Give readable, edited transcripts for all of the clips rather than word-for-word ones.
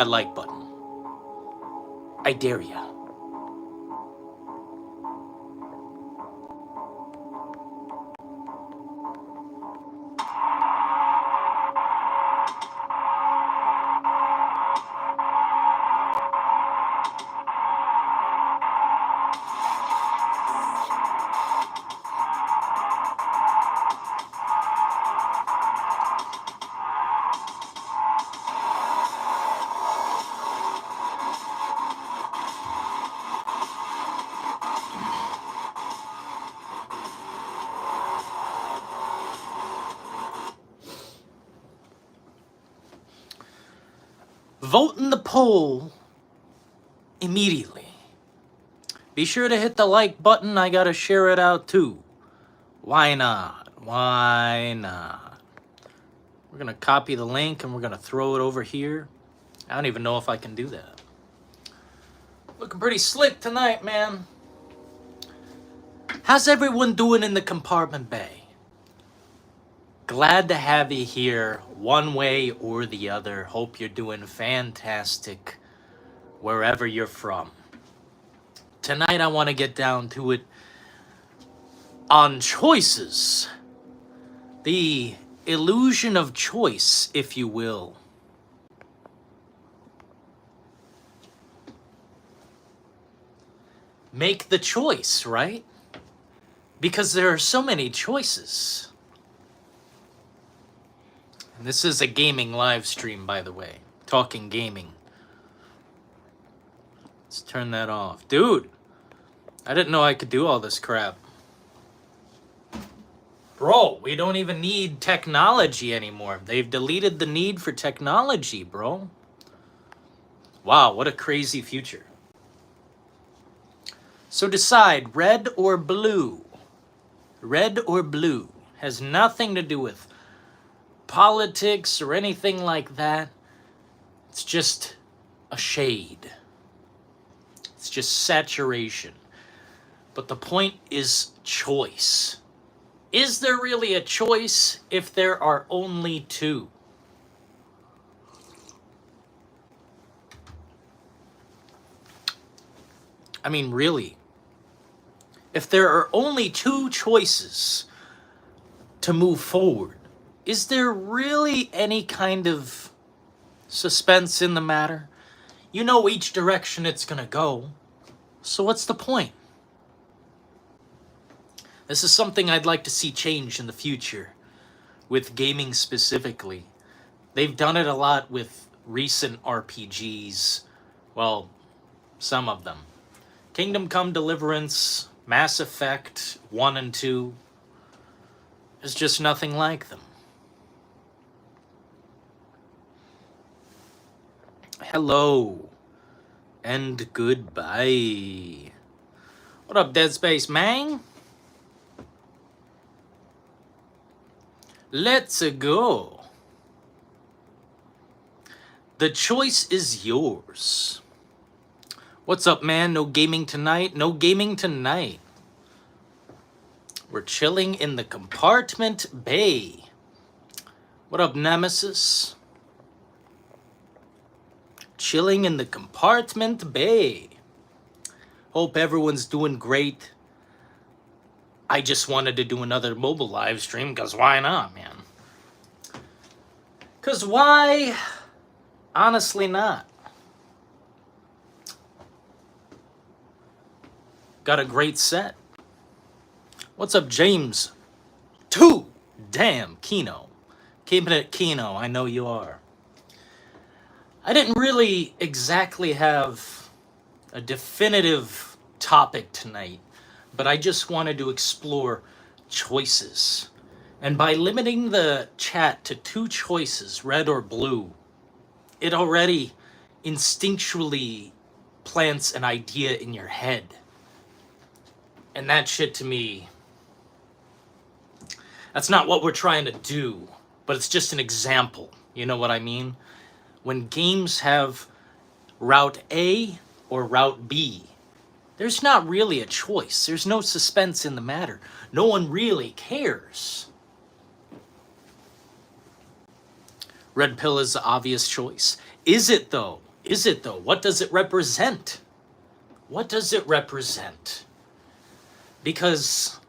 that like button. I dare ya. Vote in the poll immediately. Be sure to hit the like button. I gotta share it out too. Why not? Why not? We're gonna copy the link and we're gonna throw it over here. I don't even know if I can do that. Looking pretty slick tonight, man. How's everyone doing in the compartment bay? Glad to have you here one way or the other. Hope you're doing fantastic wherever you're from. Tonight I want to get down to it on choices. The illusion of choice, if you will. Make the choice, right? Because there are so many choices. And this is a gaming live stream, by the way. Talking gaming. Let's turn that off. Dude, I didn't know I could do all this crap. Bro, we don't even need technology anymore. They've deleted the need for technology, bro. Wow, what a crazy future. So decide, red or blue. Red or blue. Has nothing to do with politics or anything like that. It's just a shade. It's just saturation. But the point is choice. Is there really a choice if there are only two? I mean, really. If there are only two choices to move forward, is there really any kind of suspense in the matter? You know each direction it's gonna go. So what's the point? This is something I'd like to see change in the future, with gaming specifically. They've done it a lot with recent RPGs. Well, some of them. Kingdom Come Deliverance, Mass Effect 1 and 2. There's just nothing like them. Hello. And goodbye. What up, Dead Space Mang? Let's go. The choice is yours. What's up, man? No gaming tonight? No gaming tonight. We're chilling in the compartment bay. What up, Nemesis? Chilling in the compartment bay. Hope everyone's doing great. I just wanted to do another mobile live stream, because why not, man? Because why? Honestly not. Got a great set. What's up, James? Damn, Kino. Keeping it Kino, I know you are. I didn't really exactly have a definitive topic tonight, but I just wanted to explore choices. And by limiting the chat to two choices, red or blue, it already instinctually plants an idea in your head. And that shit, to me, that's not what we're trying to do, but it's just an example. You know what I mean? When games have Route A or Route B, there's not really a choice. There's no suspense in the matter. No one really cares. Red pill is the obvious choice. Is it, though? is it though? What does it represent? What does it represent? Because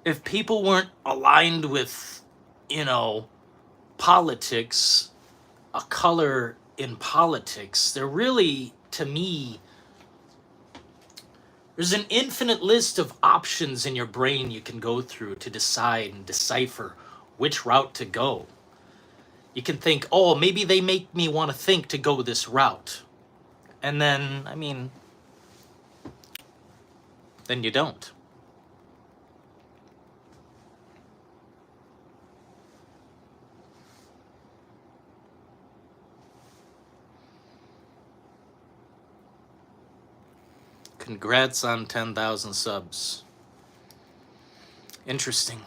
if people weren't aligned with, you know, politics, a color in politics, they're really, to me, there's an infinite list of options in your brain you can go through to decide and decipher which route to go. You can think, oh, maybe they make me want to think to go this route. And then, I mean, then you don't. Congrats on 10,000 subs. Interesting.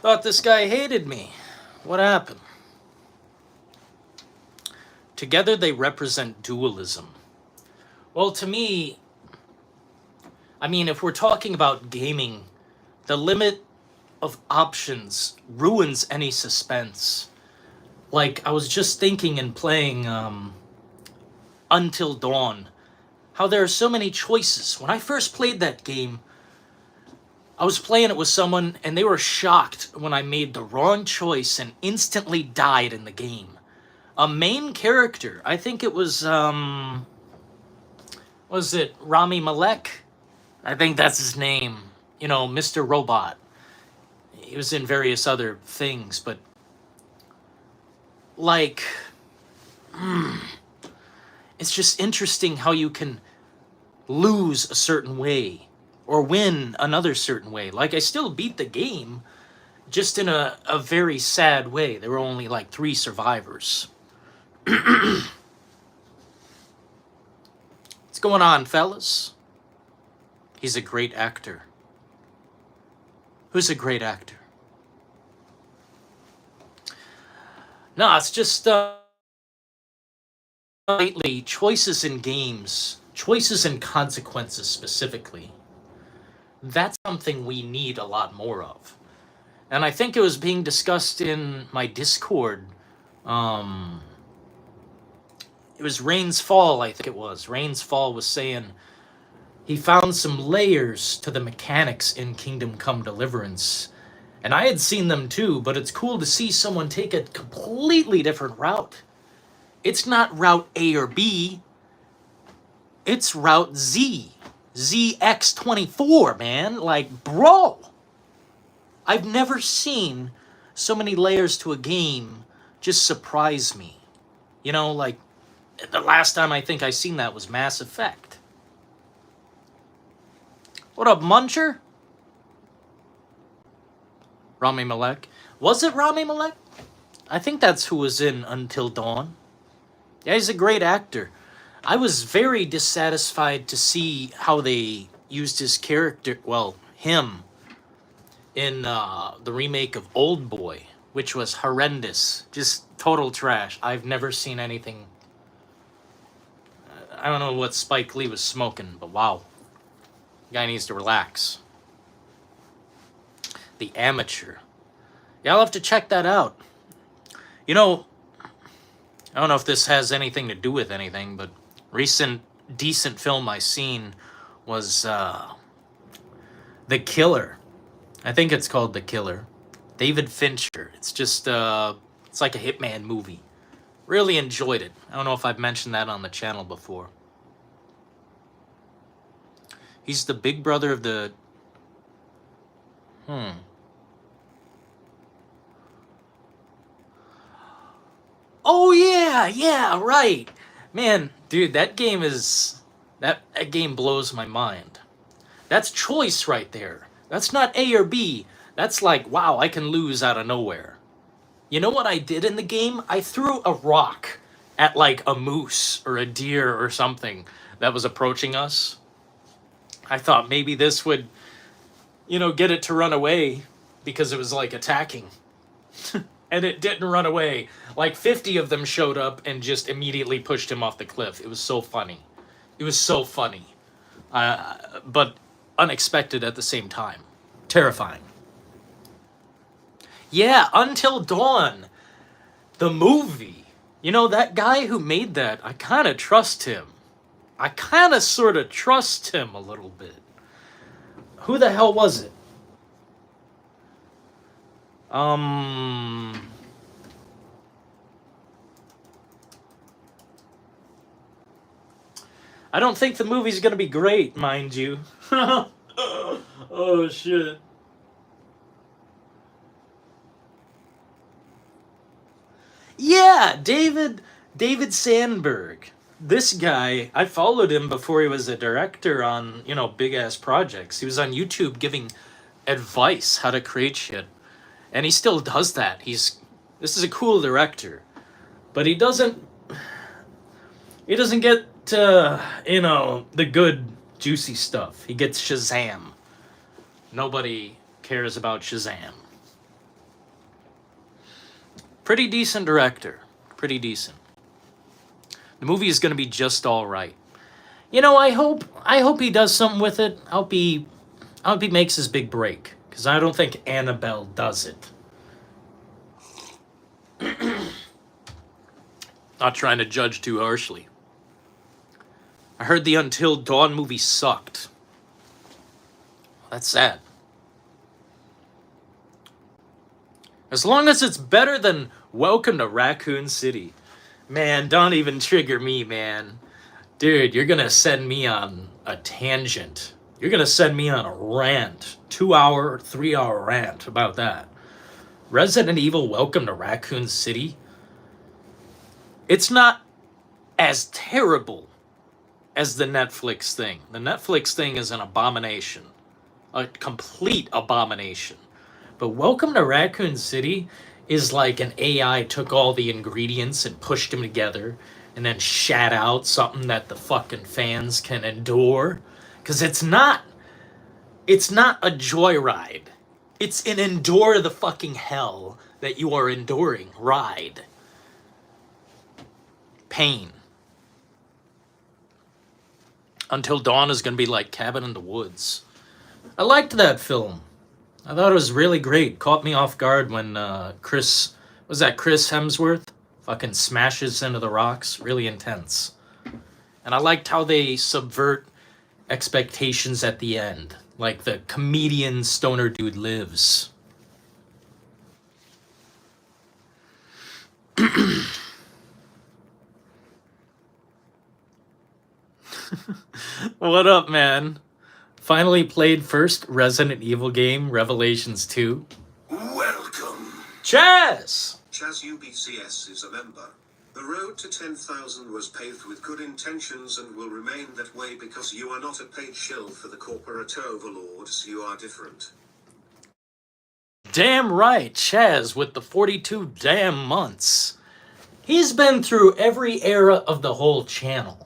Thought this guy hated me. What happened? Together they represent dualism. Well, to me, I mean, if we're talking about gaming, the limit of options ruins any suspense. Like, I was just thinking in playing Until Dawn, how there are so many choices. When I first played that game, I was playing it with someone and they were shocked when I made the wrong choice and instantly died in the game. A main character, I think it was it Rami Malek? I think that's his name. You know, Mr. Robot. He was in various other things, but like, it's just interesting how you can lose a certain way or win another certain way. Like, I still beat the game, just in a very sad way. There were only like 3 survivors. What's going on, fellas? He's a great actor. Who's a great actor? No, it's just lately, choices in games, choices and consequences specifically, that's something we need a lot more of. And I think it was being discussed in my Discord. It was Rain's Fall, I think it was. Rain's Fall was saying he found some layers to the mechanics in Kingdom Come Deliverance. And I had seen them too, but it's cool to see someone take a completely different route. It's not route A or B. It's route Z. ZX24, man. Like, bro. I've never seen so many layers to a game just surprise me. You know, like, the last time I think I seen that was Mass Effect. What up, Muncher? Rami Malek. Was it Rami Malek? I think that's who was in Until Dawn. Yeah, he's a great actor. I was very dissatisfied to see how they used his character, well, him, in the remake of Old Boy, which was horrendous. Just total trash. I've never seen anything. I don't know what Spike Lee was smoking, but wow. Guy needs to relax. The Amateur. Yeah, I'll have to check that out. You know, I don't know if this has anything to do with anything, but recent decent film I seen was The Killer. I think it's called The Killer. David Fincher. It's just it's like a hitman movie. Really enjoyed it. I don't know if I've mentioned that on the channel before. He's the big brother of the Oh yeah, right. Man, dude, that game is that game blows my mind. That's choice right there. That's not A or B. That's like, wow, I can lose out of nowhere. You know what I did in the game? I threw a rock at like a moose or a deer or something that was approaching us. I thought maybe this would, you know, get it to run away because it was like attacking. And it didn't run away. Like 50 of them showed up and just immediately pushed him off the cliff. It was so funny. It was so funny. But unexpected at the same time. Terrifying. Yeah, Until Dawn, the movie. You know, that guy who made that, I kind of trust him. I kind of sort of trust him a little bit. Who the hell was it? I don't think the movie's gonna be great, mind you. Oh shit. Yeah, David Sandberg. This guy, I followed him before he was a director on, you know, big ass projects. He was on YouTube giving advice how to create shit. And he still does that. This is a cool director. But he doesn't get you know, the good juicy stuff. He gets Shazam. Nobody cares about Shazam. Pretty decent director. Pretty decent. The movie is going to be just all right. You know, I hope he does something with it. I hope he makes his big break, because I don't think Annabelle does it. Not trying to judge too harshly. I heard the Until Dawn movie sucked. That's sad. As long as it's better than Welcome to Raccoon City. Man, don't even trigger me, man. Dude, you're gonna send me on a tangent. You're gonna send me on a rant. 2-hour, 3-hour rant about that. Resident Evil Welcome to Raccoon City. It's not as terrible as the Netflix thing. The Netflix thing is an abomination. A complete abomination. But Welcome to Raccoon City is like an AI took all the ingredients and pushed them together and then shat out something that the fucking fans can endure. Because it's not a joyride. It's an endure the fucking hell that you are enduring ride. Pain. Until Dawn is going to be like Cabin in the Woods. I liked that film. I thought it was really great. Caught me off guard when Chris Hemsworth fucking smashes into the rocks. Really intense. And I liked how they subvert expectations at the end. Like the comedian stoner dude lives. What up, man? Finally played first Resident Evil game, Revelations 2. Welcome. Chaz! Chaz UBCS is a member. The road to 10,000 was paved with good intentions and will remain that way because you are not a paid shill for the corporate overlords. You are different. Damn right, Chaz with the 42 damn months. He's been through every era of the whole channel.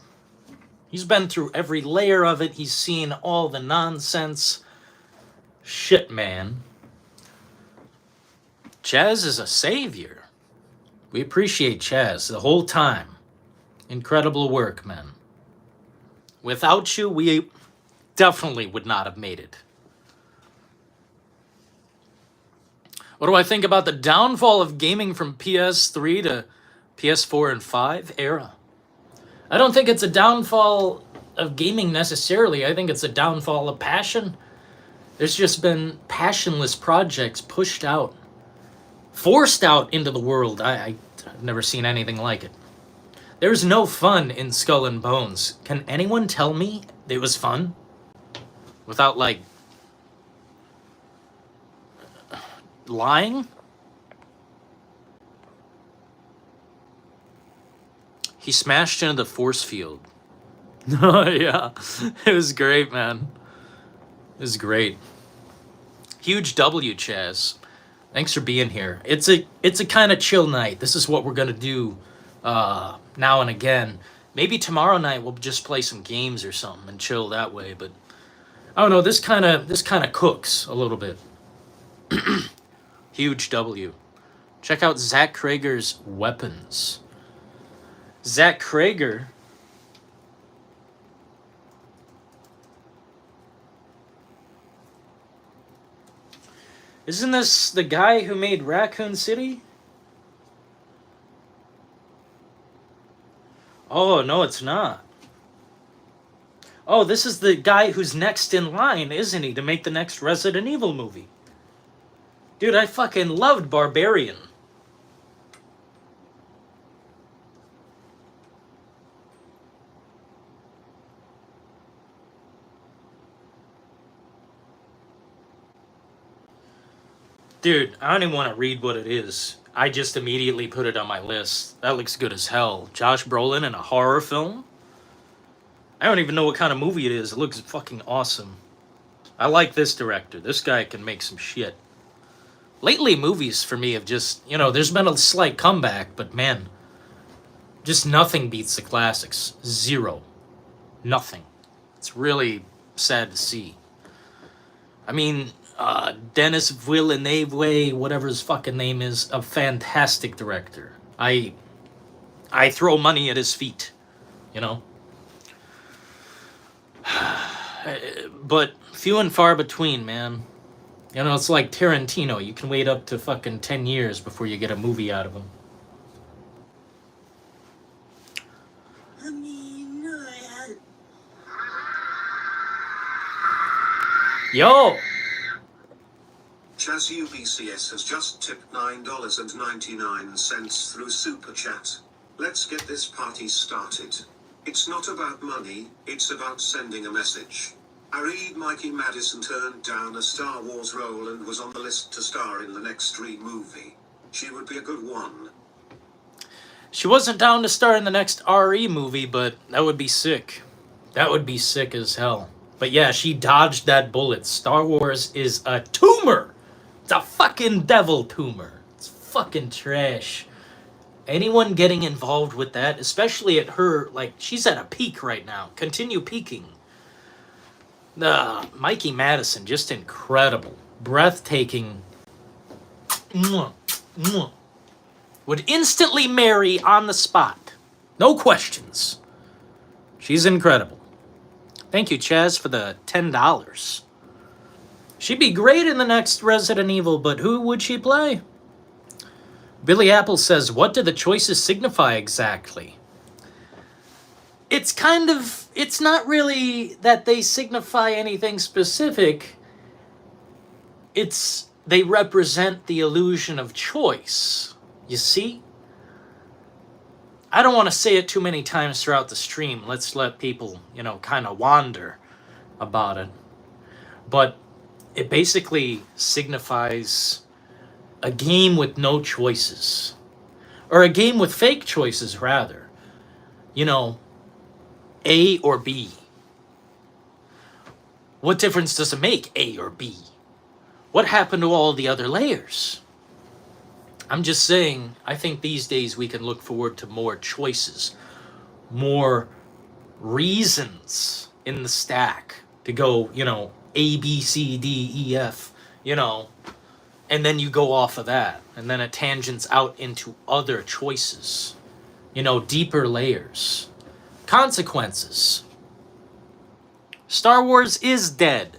He's been through every layer of it. He's seen all the nonsense. Shit, man. Chaz is a savior. We appreciate Chaz the whole time. Incredible work, man. Without you, we definitely would not have made it. What do I think about the downfall of gaming from PS3 to PS4 and 5 era? I don't think it's a downfall of gaming necessarily. I think it's a downfall of passion. There's just been passionless projects pushed out, forced out into the world. I've never seen anything like it. There's no fun in Skull and Bones. Can anyone tell me it was fun? Without, like, lying? He smashed into the force field. Oh, yeah. It was great, man. It was great. Huge W, Chaz. Thanks for being here. It's a kind of chill night. This is what we're going to do now and again. Maybe tomorrow night we'll just play some games or something and chill that way. But I don't know. This kind of cooks a little bit. Huge W. Check out Zach Krager's Weapons. Zach Krager Isn't this the guy who made Raccoon City? Oh, no, it's not. Oh, this is the guy who's next in line, isn't he, to make the next Resident Evil movie? Dude, I fucking loved Barbarian. Dude, I don't even want to read what it is. I just immediately put it on my list. That looks good as hell. Josh Brolin in a horror film? I don't even know what kind of movie it is. It looks fucking awesome. I like this director. This guy can make some shit. Lately, movies for me have just, there's been a slight comeback, but man, just nothing beats the classics. Zero. Nothing. It's really sad to see. I mean, Denis Villeneuve, whatever his fucking name is, a fantastic director. I throw money at his feet, But few and far between, man. It's like Tarantino. You can wait up to fucking 10 years before you get a movie out of him. Yo! Chaz UBCS has just tipped $9.99 through Super Chat. Let's get this party started. It's not about money, it's about sending a message. I read Mikey Madison turned down a Star Wars role and was on the list to star in the next Dream movie. She would be a good one. She wasn't down to star in the next RE movie, but that would be sick. That would be sick as hell. But yeah, she dodged that bullet. Star Wars is a tumor. It's a fucking devil tumor. It's fucking trash. Anyone getting involved with that, especially at her, she's at a peak right now. Continue peaking. Mikey Madison, just incredible. Breathtaking. Mwah, mwah. Would instantly marry on the spot. No questions. She's incredible. Thank you, Chaz, for the $10. She'd be great in the next Resident Evil, but who would she play? Billy Apple says, what do the choices signify exactly? It's not really that they signify anything specific. They represent the illusion of choice. You see? I don't want to say it too many times throughout the stream. Let's let people, kind of wander about it. But it basically signifies a game with no choices. Or a game with fake choices, rather. A or B. What difference does it make, A or B? What happened to all the other layers? I'm just saying, I think these days we can look forward to more choices. More reasons in the stack to go, A, B, C, D, E, F, and then you go off of that. And then it tangents out into other choices. Deeper layers. Consequences. Star Wars is dead.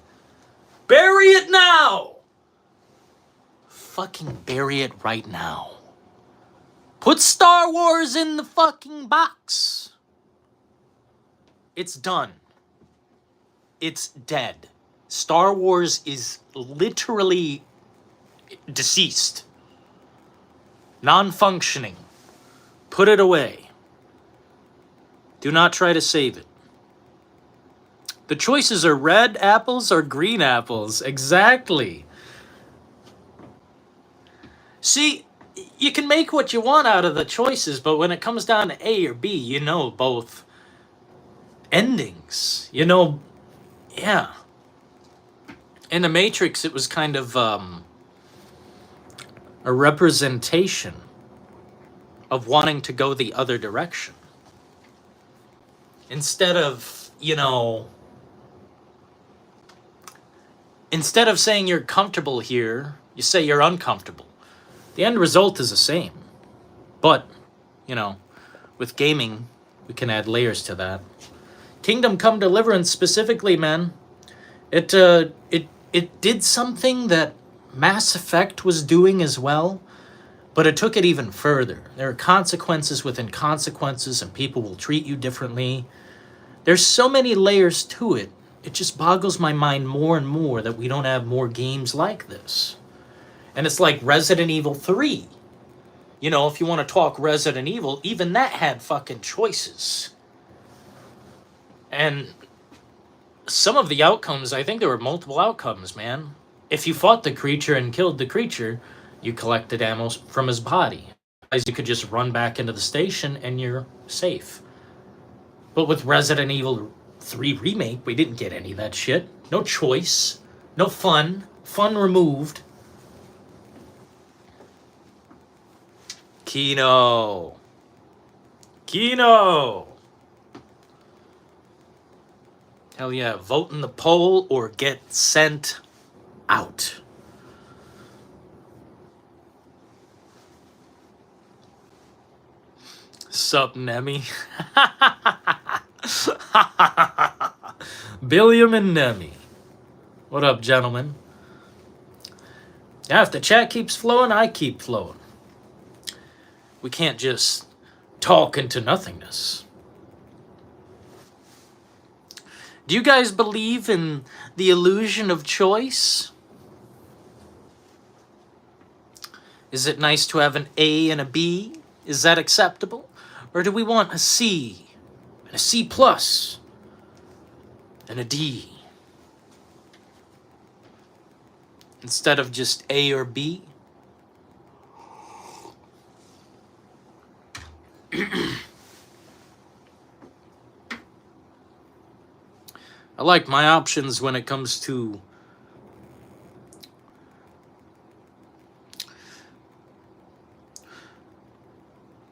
Bury it now! Fucking bury it right now. Put Star Wars in the fucking box. It's done. It's dead. Star Wars is literally deceased. Non-functioning. Put it away. Do not try to save it. The choices are red apples or green apples. Exactly. See, you can make what you want out of the choices, but when it comes down to A or B, both endings. Yeah. In The Matrix, it was kind of a representation of wanting to go the other direction. Instead of saying you're comfortable here, you say you're uncomfortable. The end result is the same. But, with gaming, we can add layers to that. Kingdom Come Deliverance specifically, man, it did something that Mass Effect was doing as well, but it took it even further. There are consequences within consequences, and people will treat you differently. There's so many layers to it. It just boggles my mind more and more that we don't have more games like this. And it's like Resident Evil 3. You know, if you want to talk Resident Evil, even that had fucking choices. And some of the outcomes, I think there were multiple outcomes, man. If you fought the creature and killed the creature, you collected ammo from his body. Otherwise, you could just run back into the station and you're safe. But with Resident Evil 3 Remake, we didn't get any of that shit. No choice. No fun. Fun removed. Kino. Hell yeah, vote in the poll or get sent out. Sup, Nemi? Billiam and Nemi. What up, gentlemen? Yeah, if the chat keeps flowing, I keep flowing. We can't just talk into nothingness. Do you guys believe in the illusion of choice? Is it nice to have an A and a B? Is that acceptable? Or do we want a C, and a C plus, and a D? Instead of just A or B? I like my options when it comes to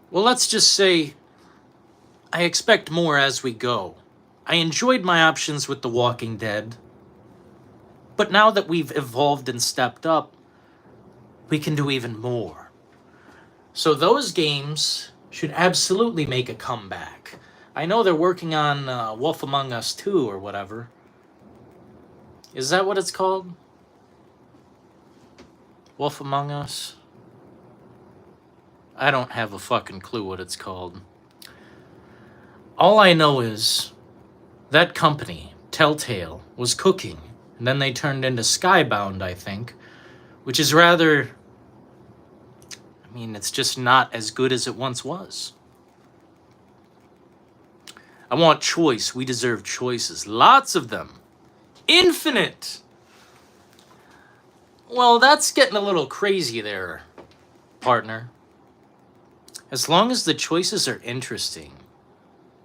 well, let's just say I expect more as we go. I enjoyed my options with The Walking Dead, but now that we've evolved and stepped up, we can do even more. So those games should absolutely make a comeback. I know they're working on Wolf Among Us 2 or whatever. Is that what it's called? Wolf Among Us? I don't have a fucking clue what it's called. All I know is that company, Telltale, was cooking, and then they turned into Skybound, I think, which is rather... I mean, it's just not as good as it once was. I want choice. We deserve choices. Lots of them. Infinite! Well, that's getting a little crazy there, partner. As long as the choices are interesting,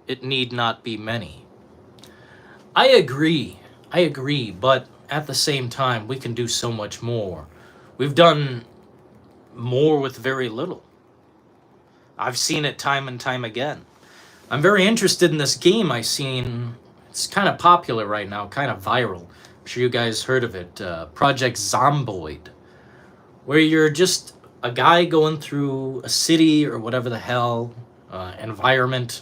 it need not be many. I agree, but at the same time, we can do so much more. We've done more with very little. I've seen it time and time again. I'm very interested in this game I've seen. It's kind of popular right now, kind of viral. I'm sure you guys heard of it. Project Zomboid, where you're just a guy going through a city or whatever the hell environment.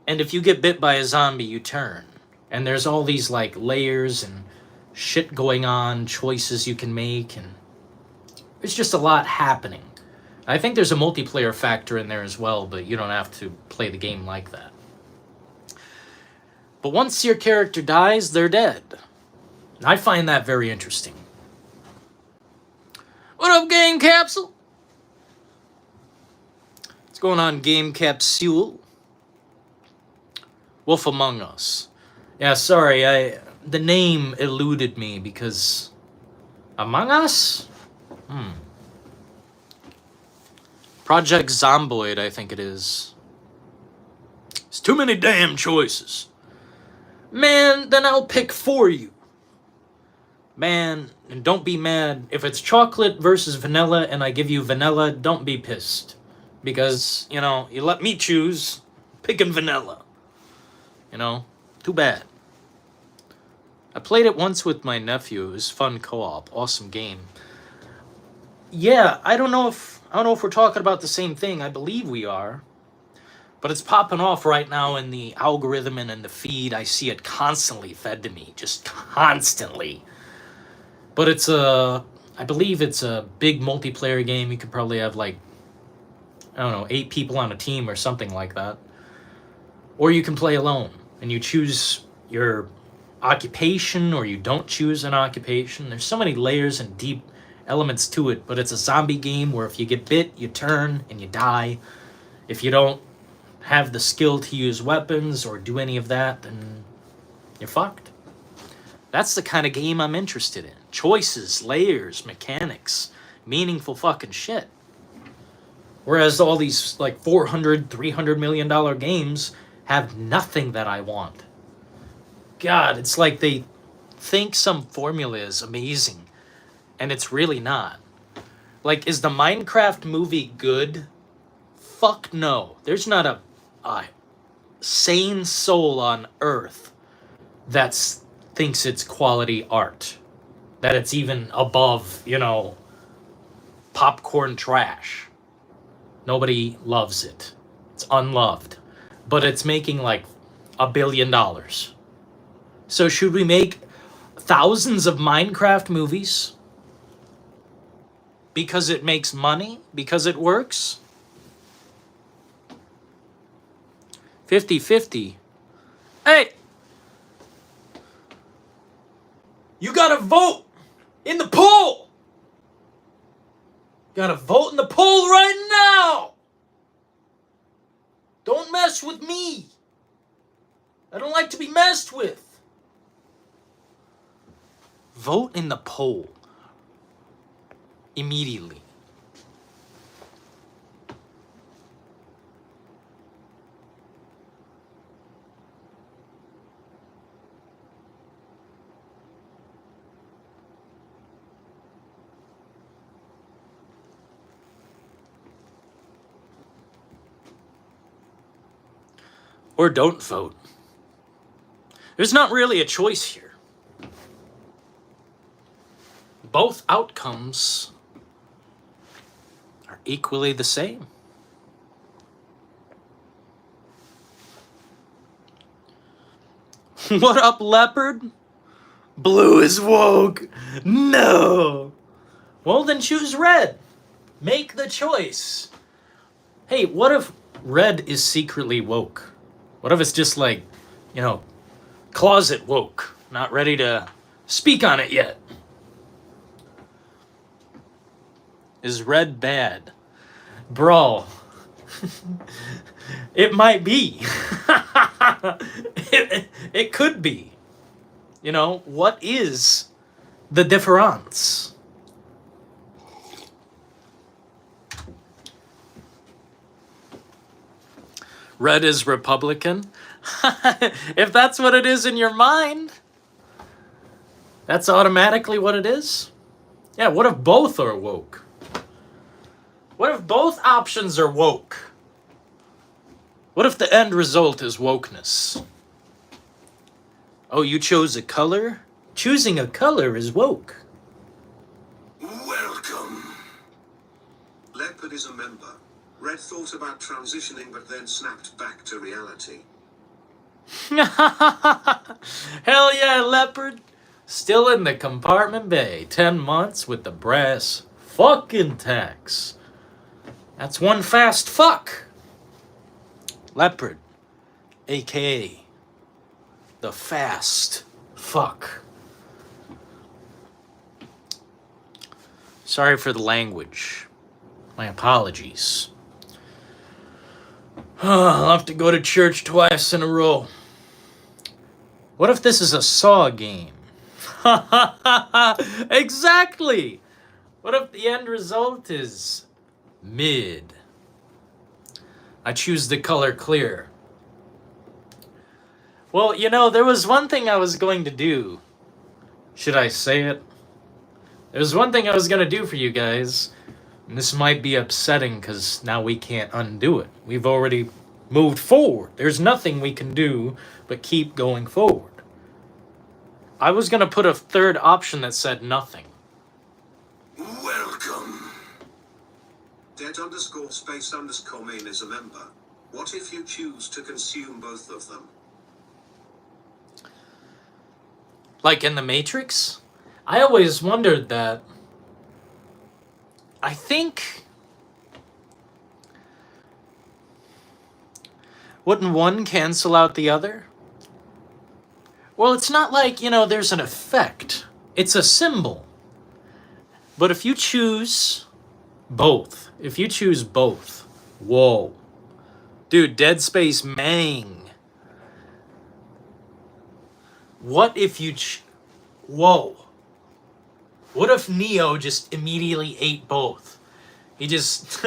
And if you get bit by a zombie, you turn. And there's all these like layers and shit going on, choices you can make, and it's just a lot happening. I think there's a multiplayer factor in there as well, but you don't have to play the game like that. But once your character dies, they're dead. I find that very interesting. What up, Game Capsule? What's going on, Game Capsule? Wolf Among Us. Yeah, sorry, the name eluded me because... Among Us? Project Zomboid, I think it is. It's too many damn choices. Man, then I'll pick for you. Man, and don't be mad. If it's chocolate versus vanilla and I give you vanilla, don't be pissed. Because, you know, you let me choose, picking vanilla. You know, too bad. I played it once with my nephew. It was fun co-op. Awesome game. Yeah, I don't know if we're talking about the same thing. I believe we are. But it's popping off right now in the algorithm and in the feed. I see it constantly fed to me. Just constantly. But I believe it's a big multiplayer game. You could probably have like, I don't know, 8 people on a team or something like that. Or you can play alone and you choose your occupation or you don't choose an occupation. There's so many layers and deep elements to it, but it's a zombie game where if you get bit, you turn and you die. If you don't have the skill to use weapons or do any of that, then you're fucked. That's the kind of game I'm interested in. Choices, layers, mechanics, meaningful fucking shit. Whereas all these like $400-300 million games have nothing that I want. God, it's like they think some formula is amazing, and it's really not. Like, is the Minecraft movie good? Fuck no. There's not a sane soul on Earth that thinks it's quality art. That it's even above, popcorn trash. Nobody loves it. It's unloved. But it's making like $1 billion. So should we make thousands of Minecraft movies? Because it makes money? Because it works? 50-50. Hey! You gotta vote in the poll! Gotta vote in the poll right now! Don't mess with me! I don't like to be messed with. Vote in the poll. Immediately. Or don't vote. There's not really a choice here. Both outcomes are equally the same. What up, leopard? Blue is woke. No. Well, then choose red. Make the choice. Hey, what if red is secretly woke? What if it's just like, closet woke, not ready to speak on it yet? Is red bad? Bro, it might be. it could be. What is the difference? Red is Republican? If that's what it is in your mind, that's automatically what it is? Yeah, what if both are woke? What if both options are woke? What if the end result is wokeness? Oh, you chose a color? Choosing a color is woke. Welcome. Leopard is a member. Red thought about transitioning but then snapped back to reality. Hell yeah, leopard. Still in the compartment bay. 10 months with the brass fucking tax. That's one fast fuck. Leopard, aka the fast fuck. Sorry for the language. My apologies. I'll have to go to church twice in a row. What if this is a Saw game? Exactly! What if the end result is mid? I choose the color clear. Well, there was one thing I was going to do. Should I say it? There was one thing I was going to do for you guys. And this might be upsetting because now we can't undo it. We've already moved forward. There's nothing we can do but keep going forward. I was going to put a third option that said nothing. Welcome. Dead_space_main is a member. What if you choose to consume both of them? Like in the Matrix? I always wondered that. I think... Wouldn't one cancel out the other? Well, it's not like, you know, there's an effect. It's a symbol. But if you choose both, whoa. Dude, Dead Space Mang. What if you... Whoa. What if Neo just immediately ate both? He just...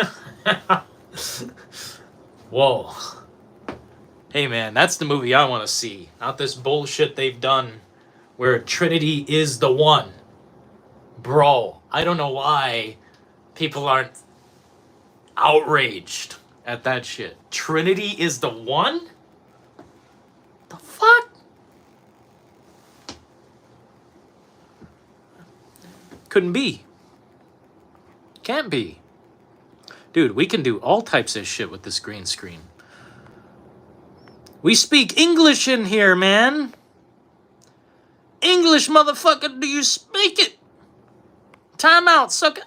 Whoa. Hey man, that's the movie I want to see. Not this bullshit they've done where Trinity is the one. Bro, I don't know why people aren't outraged at that shit. Trinity is the one? The fuck? Couldn't be. Can't be. Dude, we can do all types of shit with this green screen. We speak English in here, man. English, motherfucker, do you speak it? Time out, sucker.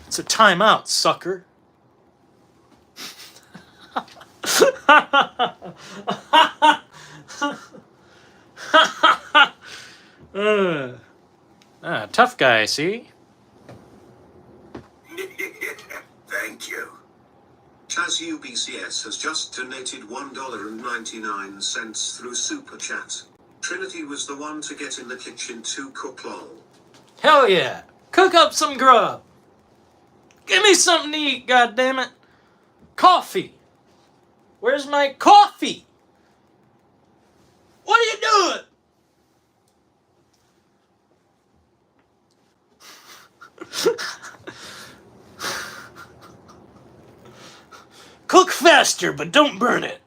It's a timeout, sucker. Tough guy, see? Thank you. Chaz UBCS has just donated $1.99 through Super Chat. Trinity was the one to get in the kitchen to cook lol. Hell yeah. Cook up some grub. Give me something to eat, goddammit. Coffee. Where's my coffee? What are you doing? Cook faster, but don't burn it.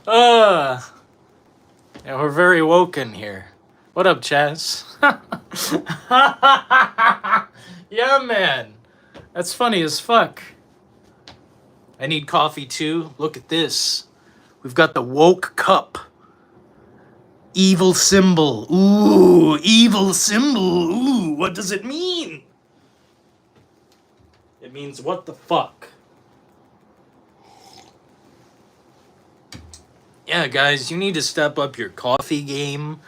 Yeah, we're very woke in here. What up, Chaz? Yeah, man. That's funny as fuck. I need coffee too. Look at this. We've got the woke cup. Evil symbol. Ooh, evil symbol. Ooh, what does it mean? It means what the fuck? Yeah, guys, you need to step up your coffee game.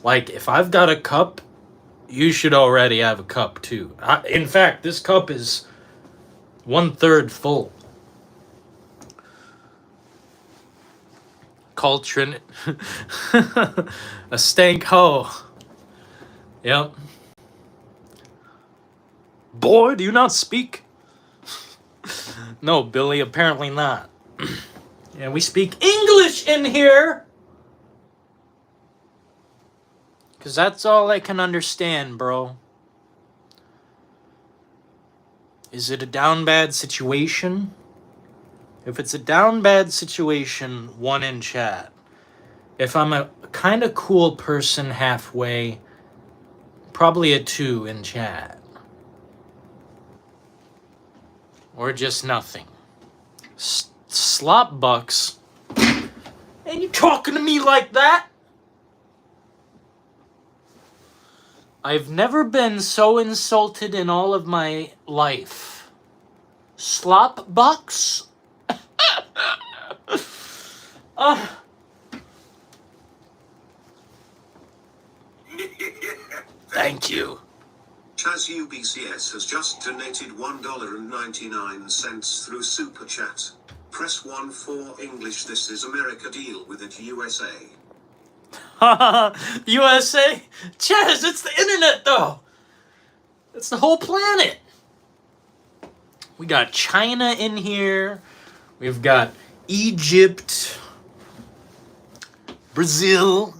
Like, if I've got a cup, you should already have a cup too. In fact, this cup is 1/3 full. Call Trin... a stank hoe. Yep. Boy, do you not speak? No, Billy, apparently not. Yeah, we speak English in here! Because that's all I can understand, bro. Is it a down bad situation? If it's a down bad situation, 1 in chat. If I'm a kind of cool person halfway, probably a 2 in chat. Or just nothing. Slop bucks. Ain't you talking to me like that? I've never been so insulted in all of my life. Slop bucks? Thank you. Chaz UBCS has just donated $1.99 through Super Chat. Press 1 for English. This is America. Deal with it, USA. USA? Chaz, it's the internet, though. It's the whole planet. We got China in here. We've got Egypt. Brazil.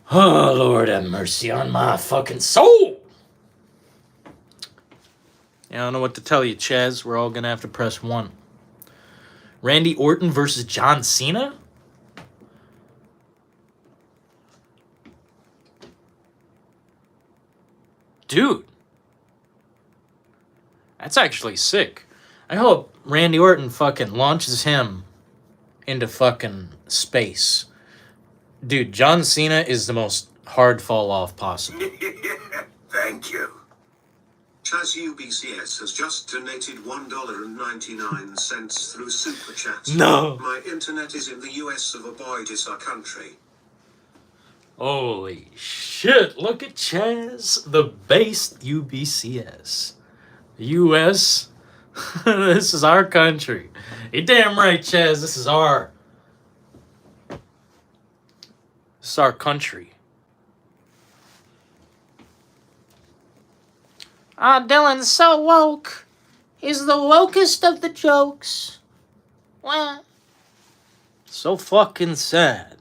Oh, Lord have mercy on my fucking soul. Yeah, I don't know what to tell you, Chaz. We're all gonna have to press 1. Randy Orton versus John Cena? Dude. That's actually sick. I hope Randy Orton fucking launches him into fucking space. Dude, John Cena is the most hard fall off possible. Thank you. Chaz UBCS has just donated $1.99 through Super Chat. No. My internet is in the US of a boy dis our country. Holy shit, look at Chaz, the based UBCS. US, this is our country. You damn right, Chaz, this is our country. Dylan's so woke. He's the wokest of the jokes. Well, so fucking sad.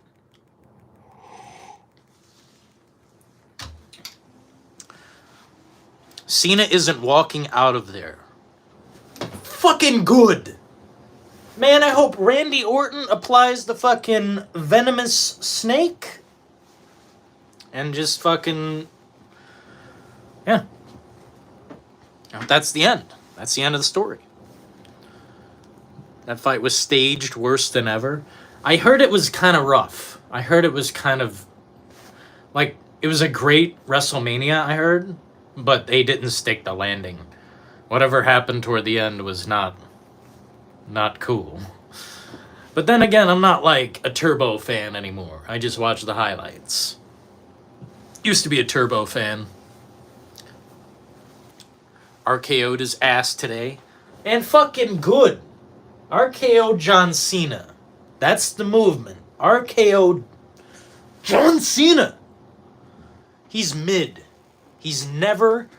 Cena isn't walking out of there. Fucking good. Man, I hope Randy Orton applies the fucking venomous snake. And just fucking... yeah. That's the end. That's the end of the story. That fight was staged worse than ever. I heard it was kind of rough. I heard it was kind of... like, it was a great WrestleMania, I heard. But they didn't stick the landing. Whatever happened toward the end was not cool. But then again, I'm not like a Turbo fan anymore. I just watch the highlights. Used to be a Turbo fan. RKO'd his ass today. And fucking good. RKO John Cena. That's the movement. RKO John Cena. He's mid. He's never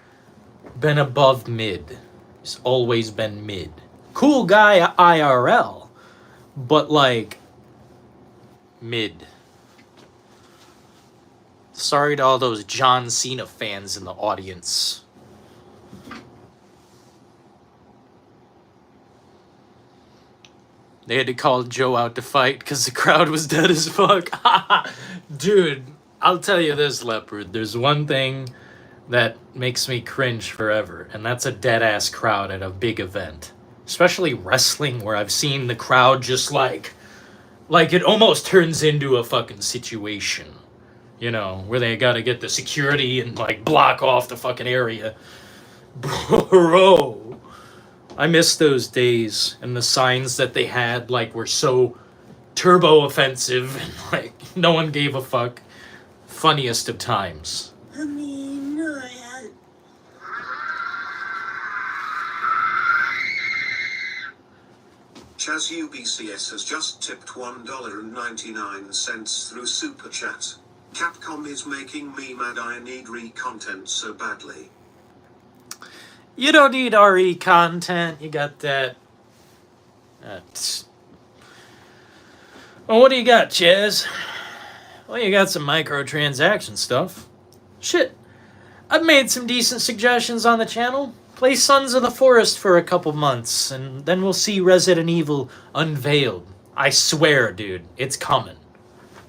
been above mid. He's always been mid. Cool guy IRL. But like, mid. Sorry to all those John Cena fans in the audience. They had to call Joe out to fight because the crowd was dead as fuck. Dude, I'll tell you this, Leopard. There's one thing that makes me cringe forever, and that's a dead-ass crowd at a big event. Especially wrestling, where I've seen the crowd just like it almost turns into a fucking situation. You know, where they gotta get the security and like block off the fucking area. Bro. I miss those days, and the signs that they had like were so turbo offensive and like no one gave a fuck. Funniest of times. Chaz UBCS has just tipped $1.99 through Super Chat. Capcom is making me mad. I need re-content so badly. You don't need RE content. You got that. Well, what do you got, Chaz? Well, you got some microtransaction stuff. Shit. I've made some decent suggestions on the channel. Play Sons of the Forest for a couple months, and then we'll see Resident Evil unveiled. I swear, dude, it's coming.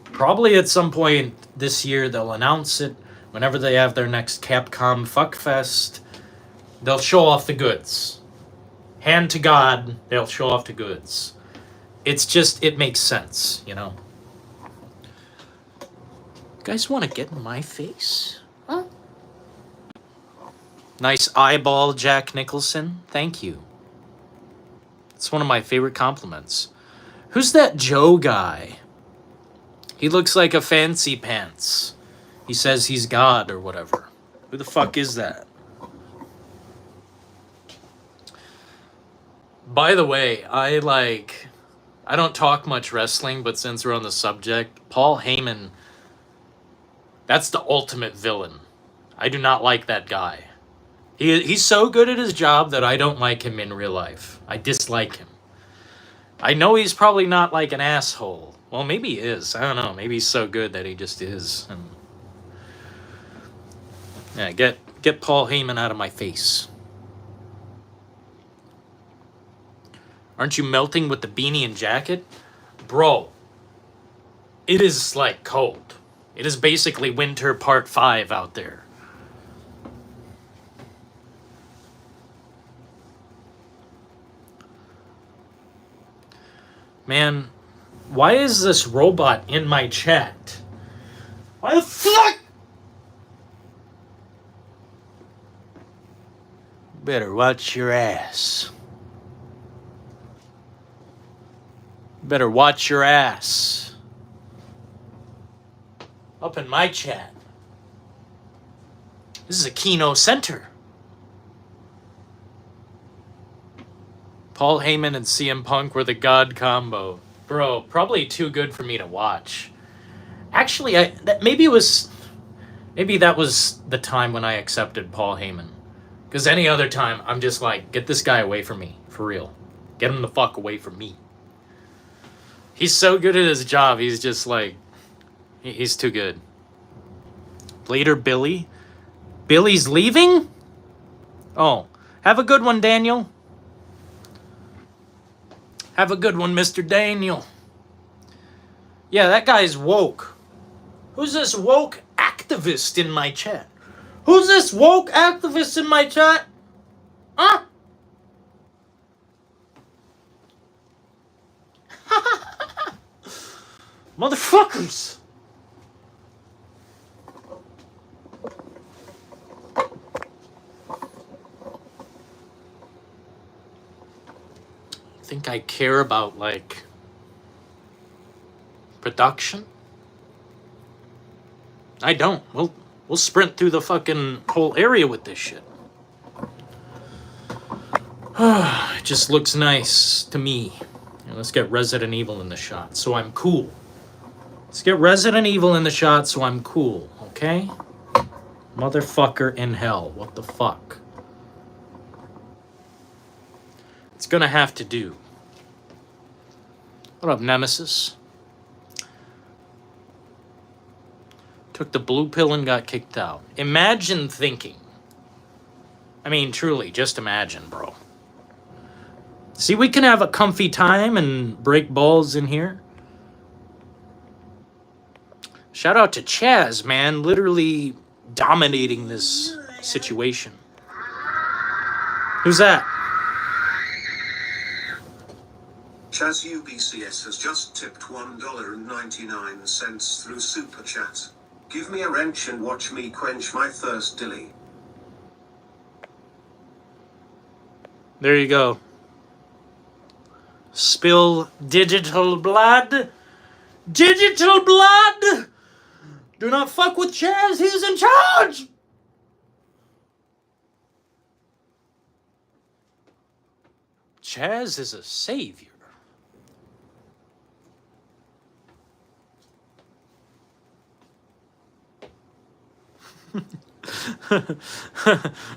Probably at some point this year they'll announce it. Whenever they have their next Capcom Fuckfest, they'll show off the goods. Hand to God, they'll show off the goods. It's just, it makes sense, you know? You guys want to get in my face? Huh? Nice eyeball, Jack Nicholson. Thank you. It's one of my favorite compliments. Who's that Joe guy? He looks like a fancy pants. He says he's God or whatever. Who the fuck is that? By the way, I don't talk much wrestling, but since we're on the subject, Paul Heyman, that's the ultimate villain. I do not like that guy. He's so good at his job that I don't like him in real life. I dislike him. I know he's probably not like an asshole. Well, maybe he is. I don't know. Maybe he's so good that he just is. And yeah, get Paul Heyman out of my face. Aren't you melting with the beanie and jacket? Bro, it is like cold. It is basically winter part 5 out there. Man, why is this robot in my chat? Why the fuck? Better watch your ass. Better watch your ass. Up in my chat. This is a Kino Center. Paul Heyman and CM Punk were the God combo. Bro, probably too good for me to watch. Actually, maybe that was the time when I accepted Paul Heyman. Because any other time, I'm just like, get this guy away from me. For real. Get him the fuck away from me. He's so good at his job, he's just like, he's too good. Later, Billy. Billy's leaving? Oh, have a good one, Daniel. Have a good one, Mr. Daniel. Yeah, that guy's woke. Who's this woke activist in my chat? Who's this woke activist in my chat? Huh? Motherfuckers! Think I care about, like, production? I don't. We'll sprint through the fucking whole area with this shit. It just looks nice to me. Let's get Resident Evil in the shot so I'm cool. Let's get Resident Evil in the shot so I'm cool, okay? Motherfucker in hell. What the fuck? It's gonna have to do. What up, Nemesis? Took the blue pill and got kicked out. Imagine thinking. I mean, truly, just imagine, bro. See, we can have a comfy time and break balls in here. Shout out to Chaz, man. Literally dominating this situation. Who's that? Chaz UBCS has just tipped $1.99 through Super Chat. Give me a wrench and watch me quench my thirst, Dilly. There you go. Spill digital blood. Digital blood! Do not fuck with Chaz, he's in charge! Chaz is a savior.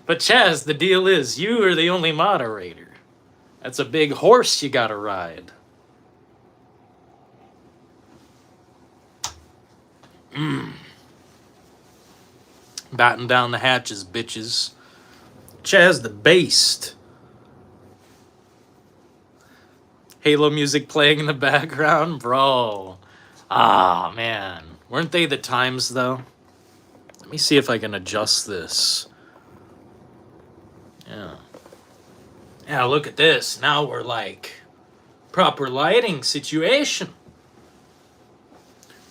But Chaz, the deal is, you are the only moderator. That's a big horse you gotta ride. Batten down the hatches, bitches. Chaz the Based. Halo music playing in the background, bro. Ah, man. Weren't they the times, though? Let me see if I can adjust this. Yeah. Yeah, look at this. Now we're like proper lighting situation.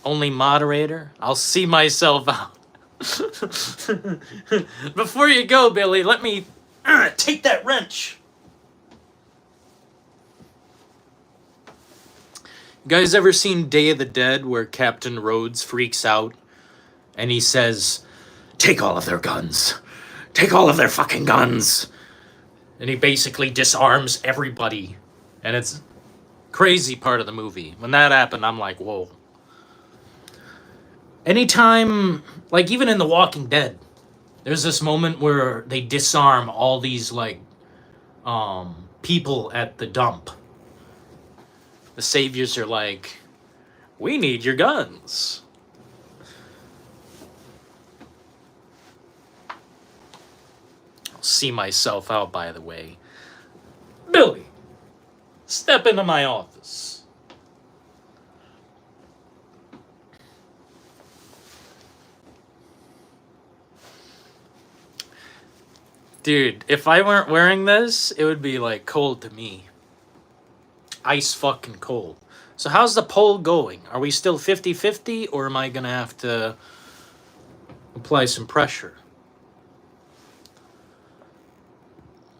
Only moderator. I'll see myself out. Before you go, Billy, let me take that wrench. You guys ever seen Day of the Dead where Captain Rhodes freaks out and he says, "Take all of their guns. Take all of their fucking guns." And he basically disarms everybody. And it's crazy part of the movie. When that happened, I'm like, whoa. Anytime, like even in The Walking Dead, there's this moment where they disarm all these like people at the dump. The saviors are like, we need your guns. I'll see myself out, by the way. Billy, step into my office. Dude, if I weren't wearing this, it would be like cold to me. Ice fucking cold. So how's the poll going? Are we still 50-50, or am I going to have to apply some pressure?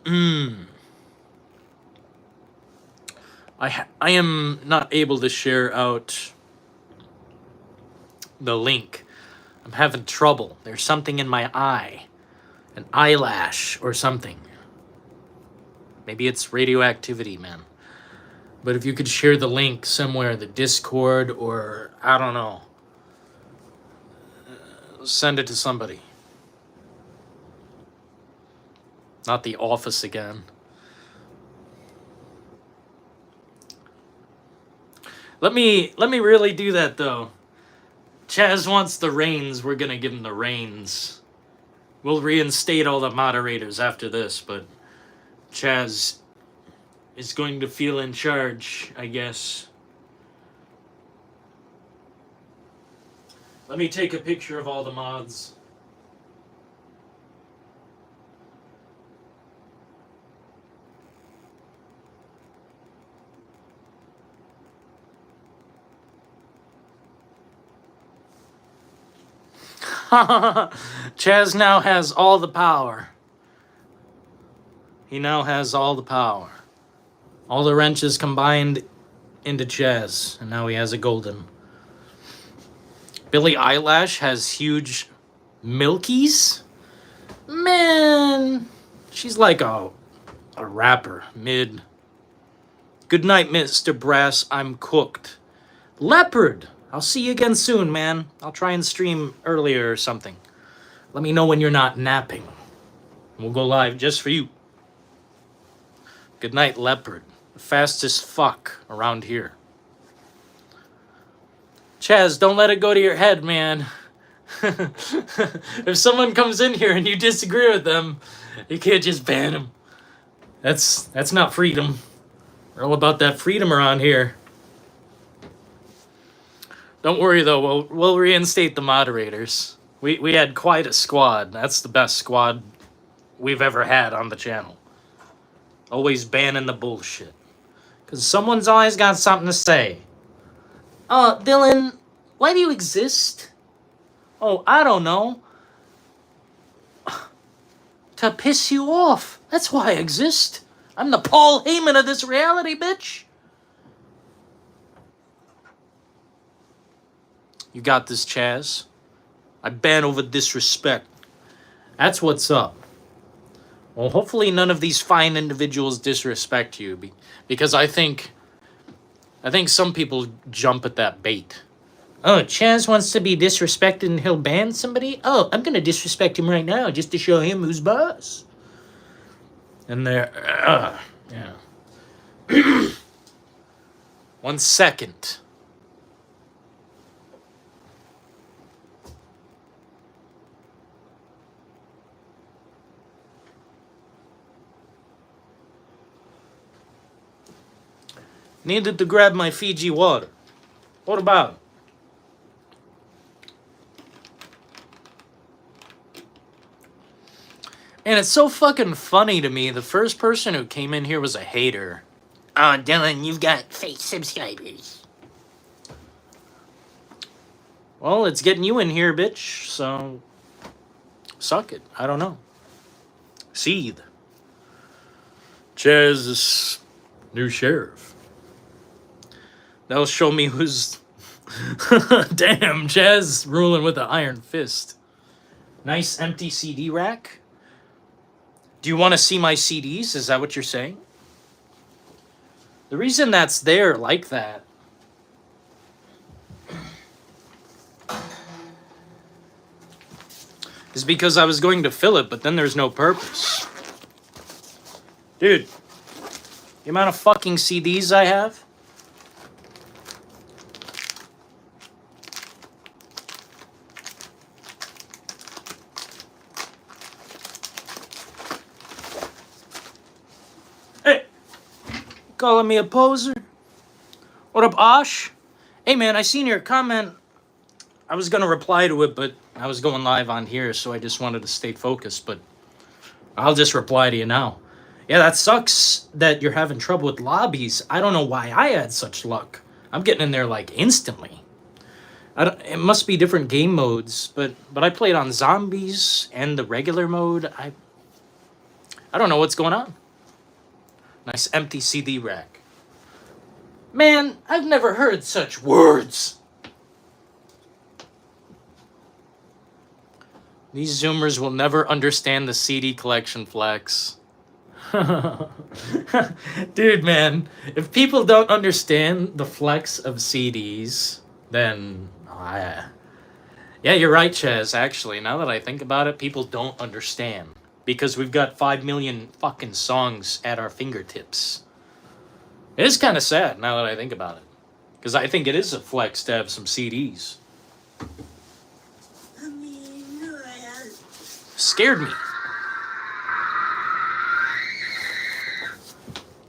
I am not able to share out the link. I'm having trouble. There's something in my eye. An eyelash or something. Maybe it's radioactivity, man. But if you could share the link somewhere, the Discord, or I don't know, send it to somebody. Not the office again. Let me really do that though. Chaz wants the reins. We're gonna give him the reins. We'll reinstate all the moderators after this, but Chaz is going to feel in charge, I guess. Let me take a picture of all the mods. Chaz now has all the power. He now has all the power. All the wrenches combined into Chaz, and now he has a golden. Billie Eilish has huge milkies? Man, she's like a rapper, mid. Good night, Mr. Brass, I'm cooked. Leopard, I'll see you again soon, man. I'll try and stream earlier or something. Let me know when you're not napping. We'll go live just for you. Good night, Leopard. The fastest fuck around here. Chaz, don't let it go to your head, man. If someone comes in here and you disagree with them, you can't just ban them. That's not freedom. We're all about that freedom around here. Don't worry though, we'll reinstate the moderators. We had quite a squad. That's the best squad we've ever had on the channel. Always banning the bullshit. Cause someone's always got something to say. Oh, Dylan, why do you exist? Oh, I don't know. To piss you off. That's why I exist. I'm the Paul Heyman of this reality, bitch. You got this, Chaz. I ban over disrespect. That's what's up. Well, hopefully none of these fine individuals disrespect you, because I think some people jump at that bait. Oh, Chaz wants to be disrespected and he'll ban somebody? Oh, I'm going to disrespect him right now just to show him who's boss. And they're, yeah. 1 second. Needed to grab my Fiji water. What about it? And it's so fucking funny to me. The first person who came in here was a hater. Oh, Dylan, you've got fake subscribers. Well, it's getting you in here, bitch. So, suck it. I don't know. Seethe. Chaz, new sheriff. That'll show me who's... Damn, Chaz ruling with an iron fist. Nice empty CD rack. Do you want to see my CDs? Is that what you're saying? The reason that's there like that is because I was going to fill it, but then there's no purpose. Dude, the amount of fucking CDs I have. Calling me a poser? What up, Osh? Hey, man, I seen your comment. I was going to reply to it, but I was going live on here, so I just wanted to stay focused, but I'll just reply to you now. Yeah, that sucks that you're having trouble with lobbies. I don't know why I had such luck. I'm getting in there like instantly. It must be different game modes, but I played on zombies and the regular mode. I don't know what's going on. Nice empty CD rack. Man, I've never heard such words. These Zoomers will never understand the CD collection flex. Dude, man, if people don't understand the flex of CDs, then yeah, you're right, Chaz. Actually, now that I think about it, people don't understand because we've got 5 million fucking songs at our fingertips. It is kind of sad now that I think about it, because I think it is a flex to have some CDs. Scared me.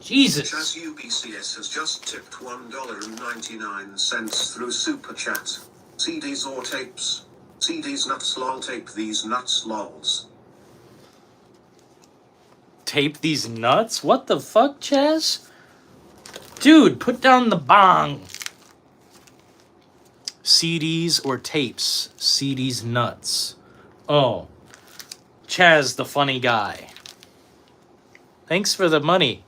Jesus. Chaz UBCS has just tipped $1.99 through Super Chat. CDs or tapes? CDs nuts lol, tape these nuts lols. Tape these nuts? What the fuck, Chaz? Dude, put down the bong. CDs or tapes? CDs nuts. Oh. Chaz, the funny guy. Thanks for the money.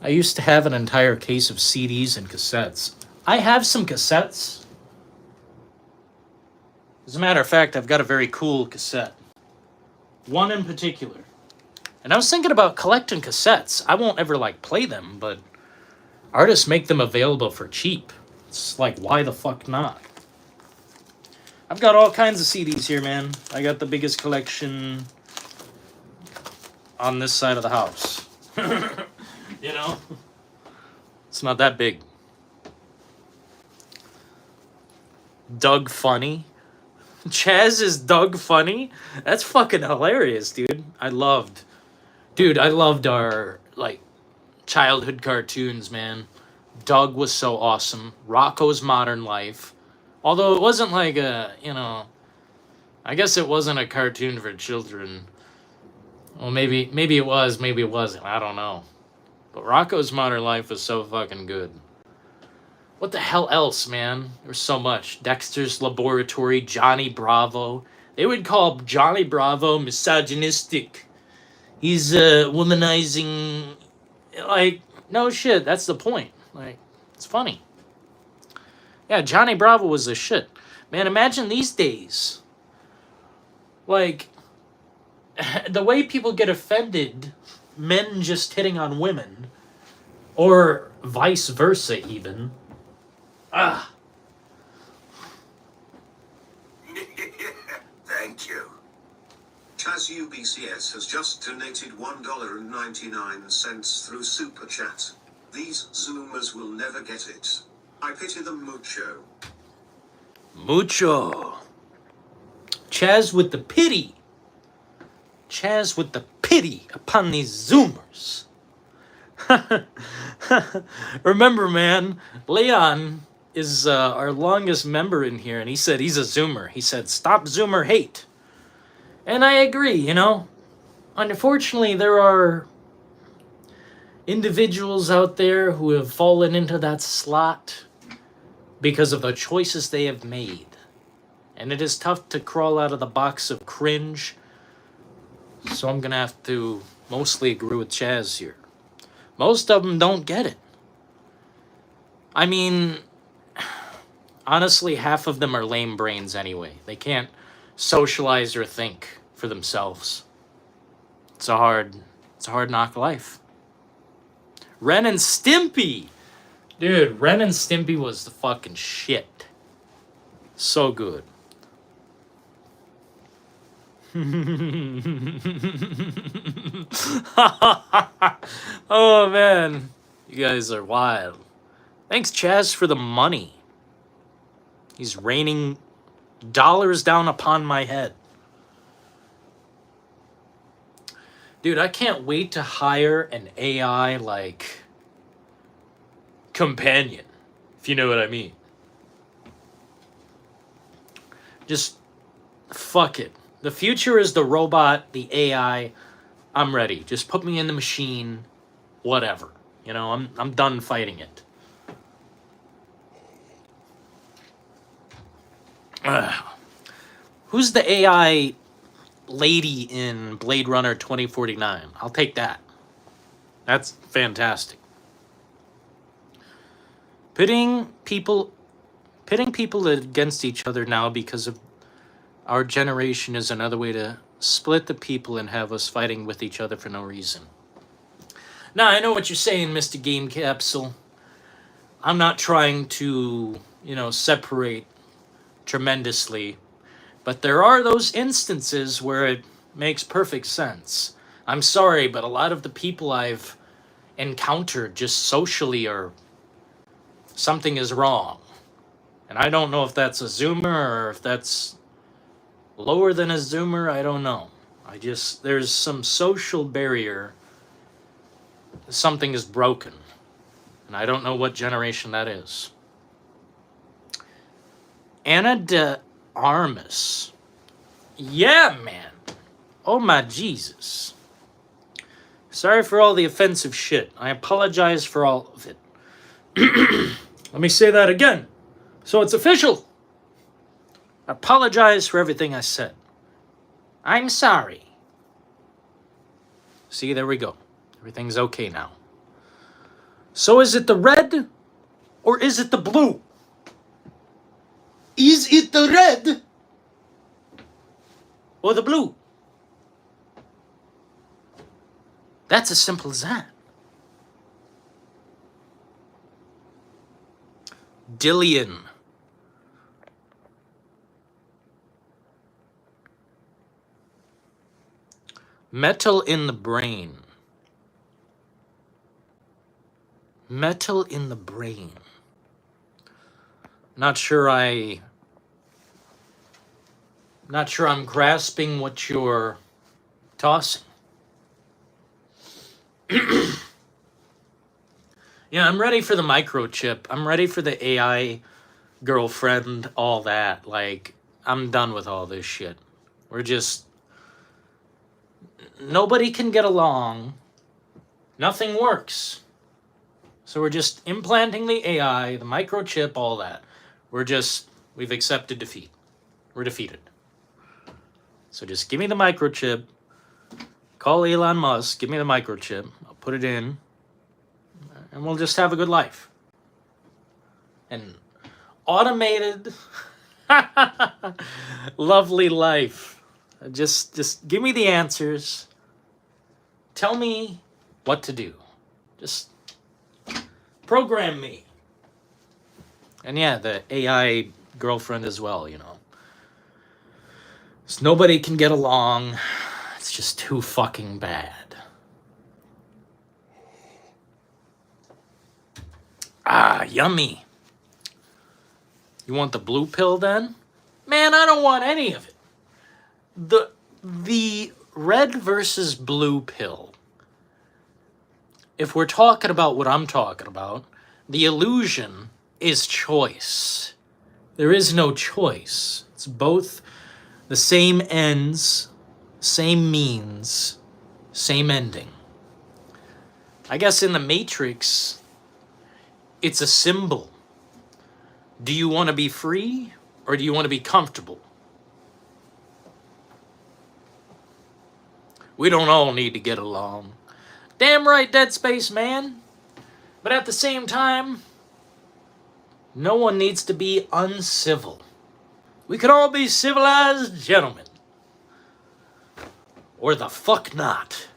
I used to have an entire case of CDs and cassettes. I have some cassettes. As a matter of fact, I've got a very cool cassette. One in particular. And I was thinking about collecting cassettes. I won't ever, like, play them, but artists make them available for cheap. It's like, why the fuck not? I've got all kinds of CDs here, man. I got the biggest collection on this side of the house. You know? It's not that big. Doug Funny. Chaz is Doug Funny? That's fucking hilarious, dude. I loved our, like, childhood cartoons, man. Doug was so awesome. Rocco's Modern Life. Although it wasn't like a, I guess it wasn't a cartoon for children. Well, maybe it was, maybe it wasn't. I don't know. But Rocco's Modern Life was so fucking good. What the hell else, man? There's so much. Dexter's Laboratory, Johnny Bravo. They would call Johnny Bravo misogynistic. He's womanizing. Like, no shit, that's the point. Like, it's funny. Yeah, Johnny Bravo was a shit. Man, imagine these days. Like, the way people get offended, men just hitting on women, or vice versa even. Thank you. Chaz UBCS has just donated $1.99 through Super Chat. These Zoomers will never get it. I pity them mucho. Mucho. Chaz with the pity. Chaz with the pity upon these Zoomers. Remember, man, Leon is our longest member in here, and he said he's a Zoomer. He said, stop Zoomer hate. And I agree, Unfortunately, there are individuals out there who have fallen into that slot because of the choices they have made. And it is tough to crawl out of the box of cringe. So I'm going to have to mostly agree with Chaz here. Most of them don't get it. I mean, honestly, half of them are lame brains anyway. They can't socialize or think for themselves. It's a hard knock life. Ren and Stimpy. Dude, Ren and Stimpy was the fucking shit. So good. Oh, man. You guys are wild. Thanks, Chaz, for the money. He's raining dollars down upon my head. Dude, I can't wait to hire an AI, like, companion, if you know what I mean. Just, fuck it. The future is the robot, the AI. I'm ready. Just put me in the machine, whatever. I'm done fighting it. Who's the AI lady in Blade Runner 2049? I'll take that. That's fantastic. Pitting people against each other now because of our generation is another way to split the people and have us fighting with each other for no reason. Now, I know what you're saying, Mr. Game Capsule. I'm not trying to, separate tremendously, but there are those instances where it makes perfect sense. I'm sorry, but a lot of the people I've encountered just socially are something is wrong. And I don't know if that's a Zoomer or if that's lower than a Zoomer. I don't know. There's some social barrier. Something is broken. And I don't know what generation that is. Anna de Armas. Yeah, man. Oh my Jesus. Sorry for all the offensive shit. I apologize for all of it. Let me say that again. So it's official. I apologize for everything I said. I'm sorry. See, there we go. Everything's okay now. So is it the red or is it the blue? Is it the red or the blue? That's as simple as that. Dillion. Metal in the brain. Metal in the brain. Not sure I'm grasping what you're tossing. Yeah, I'm ready for the microchip. I'm ready for the AI girlfriend, all that. Like, I'm done with all this shit. Nobody can get along. Nothing works. So we're just implanting the AI, the microchip, all that. We've accepted defeat. We're defeated. So just give me the microchip. Call Elon Musk, give me the microchip. I'll put it in. And we'll just have a good life. And automated, lovely life. Just give me the answers. Tell me what to do. Just program me. And yeah, the AI girlfriend as well, So nobody can get along. It's just too fucking bad. Ah, yummy. You want the blue pill then? Man, I don't want any of it. The red versus blue pill. If we're talking about what I'm talking about, the illusion is choice. There is no choice. It's both the same ends, same means, same ending. I guess in the Matrix, it's a symbol. Do you want to be free or do you want to be comfortable? We don't all need to get along. Damn right, Dead Space, man. But at the same time, no one needs to be uncivil. We could all be civilized gentlemen. Or the fuck not.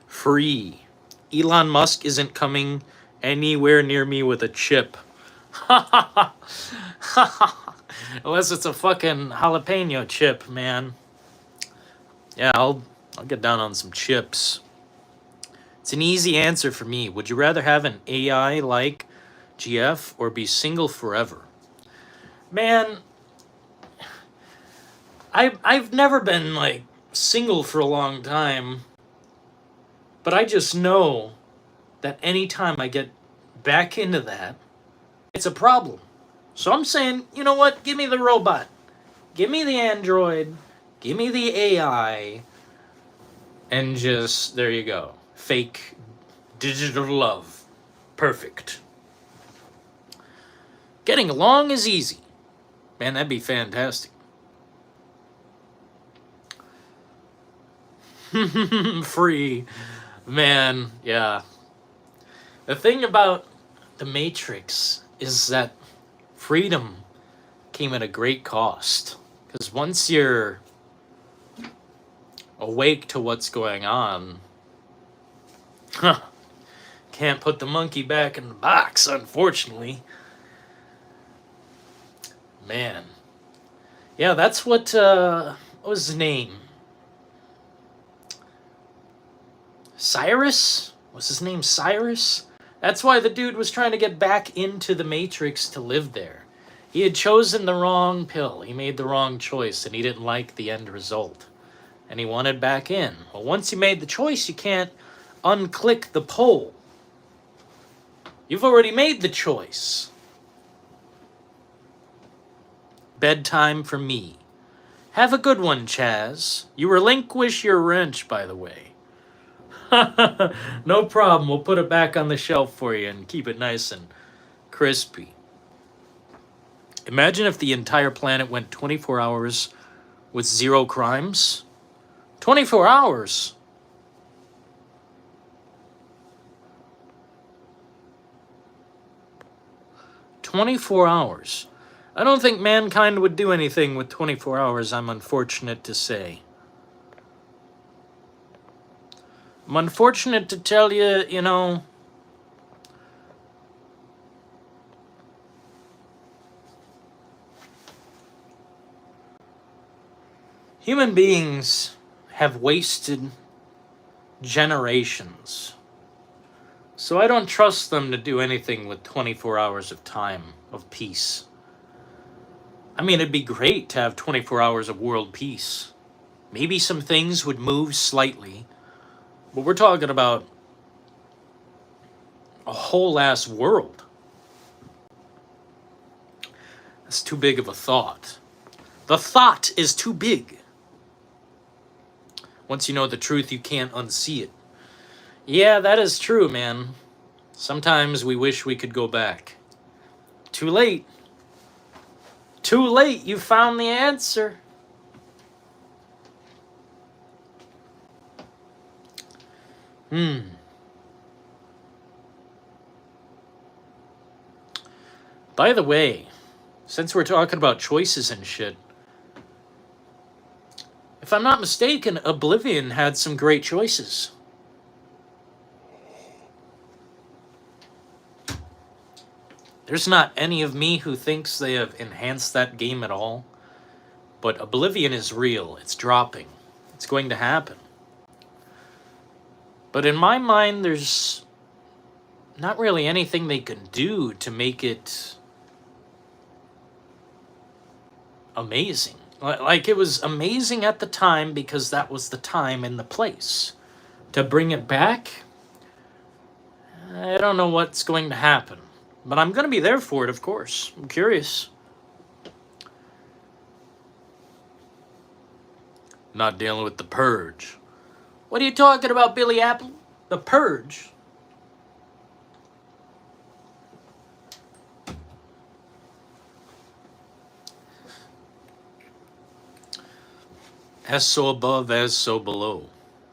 Free. Elon Musk isn't coming anywhere near me with a chip. Unless it's a fucking jalapeno chip, man. Yeah, I'll get down on some chips. It's an easy answer for me. Would you rather have an AI like GF or be single forever? Man, I've never been like single for a long time. But I just know that anytime I get back into that, it's a problem. So I'm saying, you know what? Give me the robot. Give me the android. Give me the AI. And just, there you go. Fake digital love. Perfect. Getting along is easy. Man, that'd be fantastic. Free. Man, yeah. The thing about the Matrix is that freedom came at a great cost. Because once you're awake to what's going on, can't put the monkey back in the box, unfortunately. Man. Yeah, that's what was his name? Cyrus? Was his name Cyrus? That's why the dude was trying to get back into the Matrix to live there. He had chosen the wrong pill. He made the wrong choice, and he didn't like the end result. And he wanted back in. Well, once you made the choice, you can't unclick the poll. You've already made the choice. Bedtime for me. Have a good one, Chaz. You relinquish your wrench, by the way. No problem. We'll put it back on the shelf for you and keep it nice and crispy. Imagine if the entire planet went 24 hours with 0 crimes. 24 hours. $24. I don't think mankind would do anything with 24 hours, I'm unfortunate to say. I'm unfortunate to tell you, you know, human beings have wasted generations. So I don't trust them to do anything with 24 hours of time, of peace. I mean, it'd be great to have 24 hours of world peace. Maybe some things would move slightly. But we're talking about a whole ass world. That's too big of a thought. The thought is too big. Once you know the truth, you can't unsee it. Yeah, that is true, man. Sometimes we wish we could go back. Too late. Too late, you found the answer. By the way, since we're talking about choices and shit, if I'm not mistaken, Oblivion had some great choices. There's not any of me who thinks they have enhanced that game at all, but Oblivion is real. It's dropping. It's going to happen. But in my mind, there's not really anything they can do to make it amazing. Like, it was amazing at the time because that was the time and the place. To bring it back, I don't know what's going to happen. But I'm going to be there for it, of course. I'm curious. Not dealing with the Purge. What are you talking about, Billy Apple? The Purge? As so above, as so below.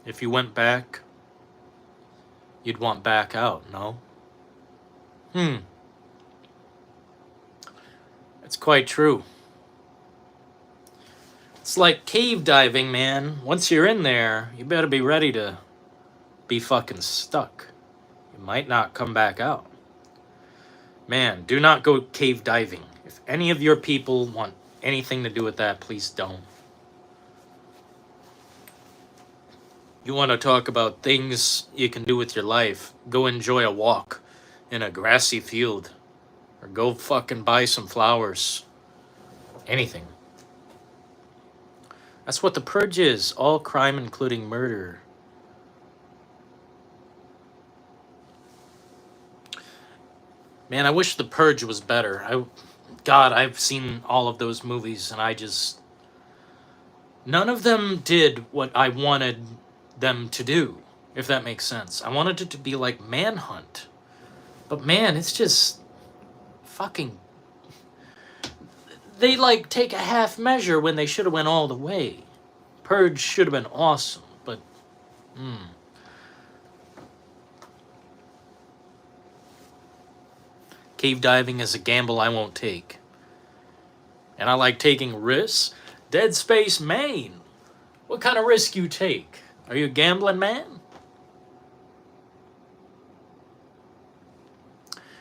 If you went back, you'd want back out, no? It's quite true. It's like cave diving, man. Once you're in there, you better be ready to be fucking stuck. You might not come back out. Man, do not go cave diving. If any of your people want anything to do with that, please don't. You want to talk about things you can do with your life, go enjoy a walk in a grassy field. Or go fucking buy some flowers. Anything. That's what the Purge is. All crime, including murder. Man, I wish the Purge was better. God, I've seen all of those movies, and I just... None of them did what I wanted them to do, if that makes sense. I wanted it to be like Manhunt. But man, it's just... fucking they like take a half measure when they should have went all the way. Purge should have been awesome, but cave diving is a gamble I won't take. And I like taking risks. Dead Space Maine. What kind of risk you take? Are you a gambling man?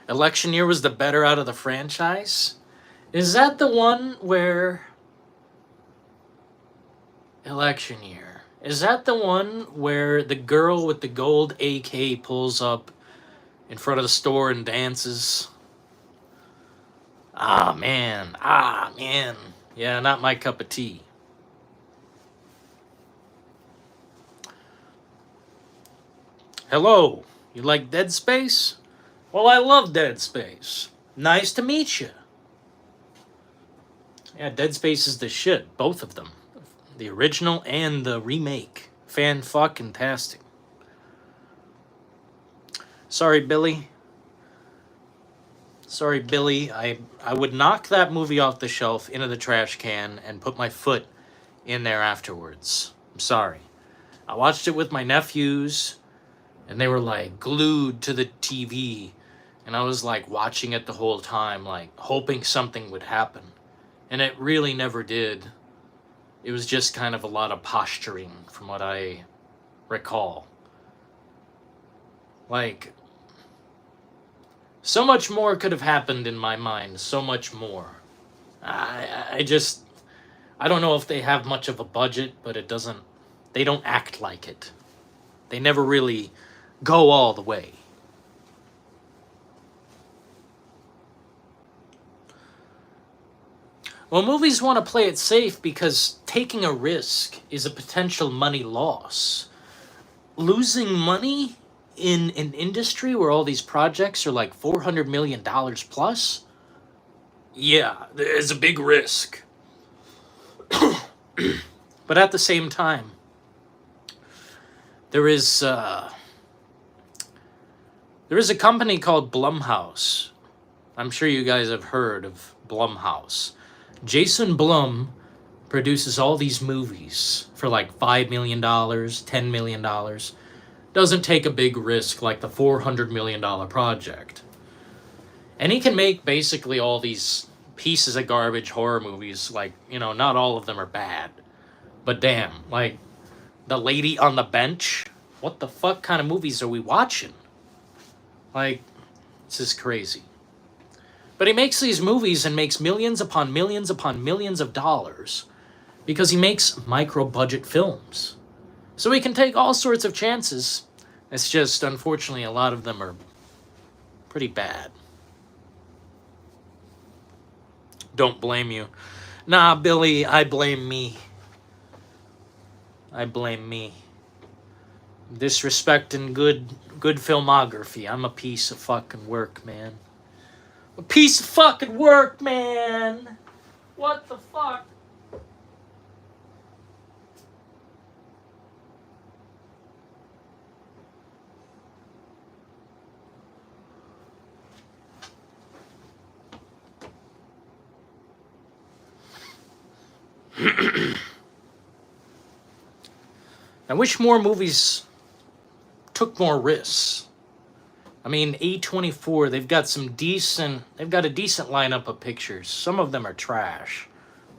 Election Year was the better out of the franchise? Is that the one where... Election Year. Is that the one where the girl with the gold AK pulls up in front of the store and dances? Ah, man. Yeah, not my cup of tea. Hello. You like Dead Space? Well, I love Dead Space. Nice to meet you. Yeah, Dead Space is the shit. Both of them. The original and the remake. Fan-fucking-tastic. Sorry, Billy. Sorry, Billy. I would knock that movie off the shelf into the trash can and put my foot in there afterwards. I'm sorry. I watched it with my nephews, and they were, like, glued to the TV. And I was, like, watching it the whole time, like, hoping something would happen. And it really never did. It was just kind of a lot of posturing, from what I recall. Like, so much more could have happened in my mind. So much more. I don't know if they have much of a budget, but it doesn't... They don't act like it. They never really go all the way. Well, movies want to play it safe because taking a risk is a potential money loss. Losing money in an industry where all these projects are like $400 million plus? Yeah, there's a big risk. But at the same time, there is a company called Blumhouse. I'm sure you guys have heard of Blumhouse. Jason Blum produces all these movies for like $5 million, $10 million. Doesn't take a big risk like the $400 million project. And he can make basically all these pieces of garbage horror movies. Like, you know, not all of them are bad. But damn, like, The Lady on the Bench? What the fuck kind of movies are we watching? Like, this is crazy. But he makes these movies and makes millions upon millions upon millions of dollars because he makes micro-budget films. So he can take all sorts of chances. It's just, unfortunately, a lot of them are pretty bad. Don't blame you. Nah, Billy, I blame me. I blame me. Disrespecting good filmography. I'm a piece of fucking work, man. A piece of fucking work, man! What the fuck? I wish more movies took more risks. I mean, A24, they've got a decent lineup of pictures. Some of them are trash.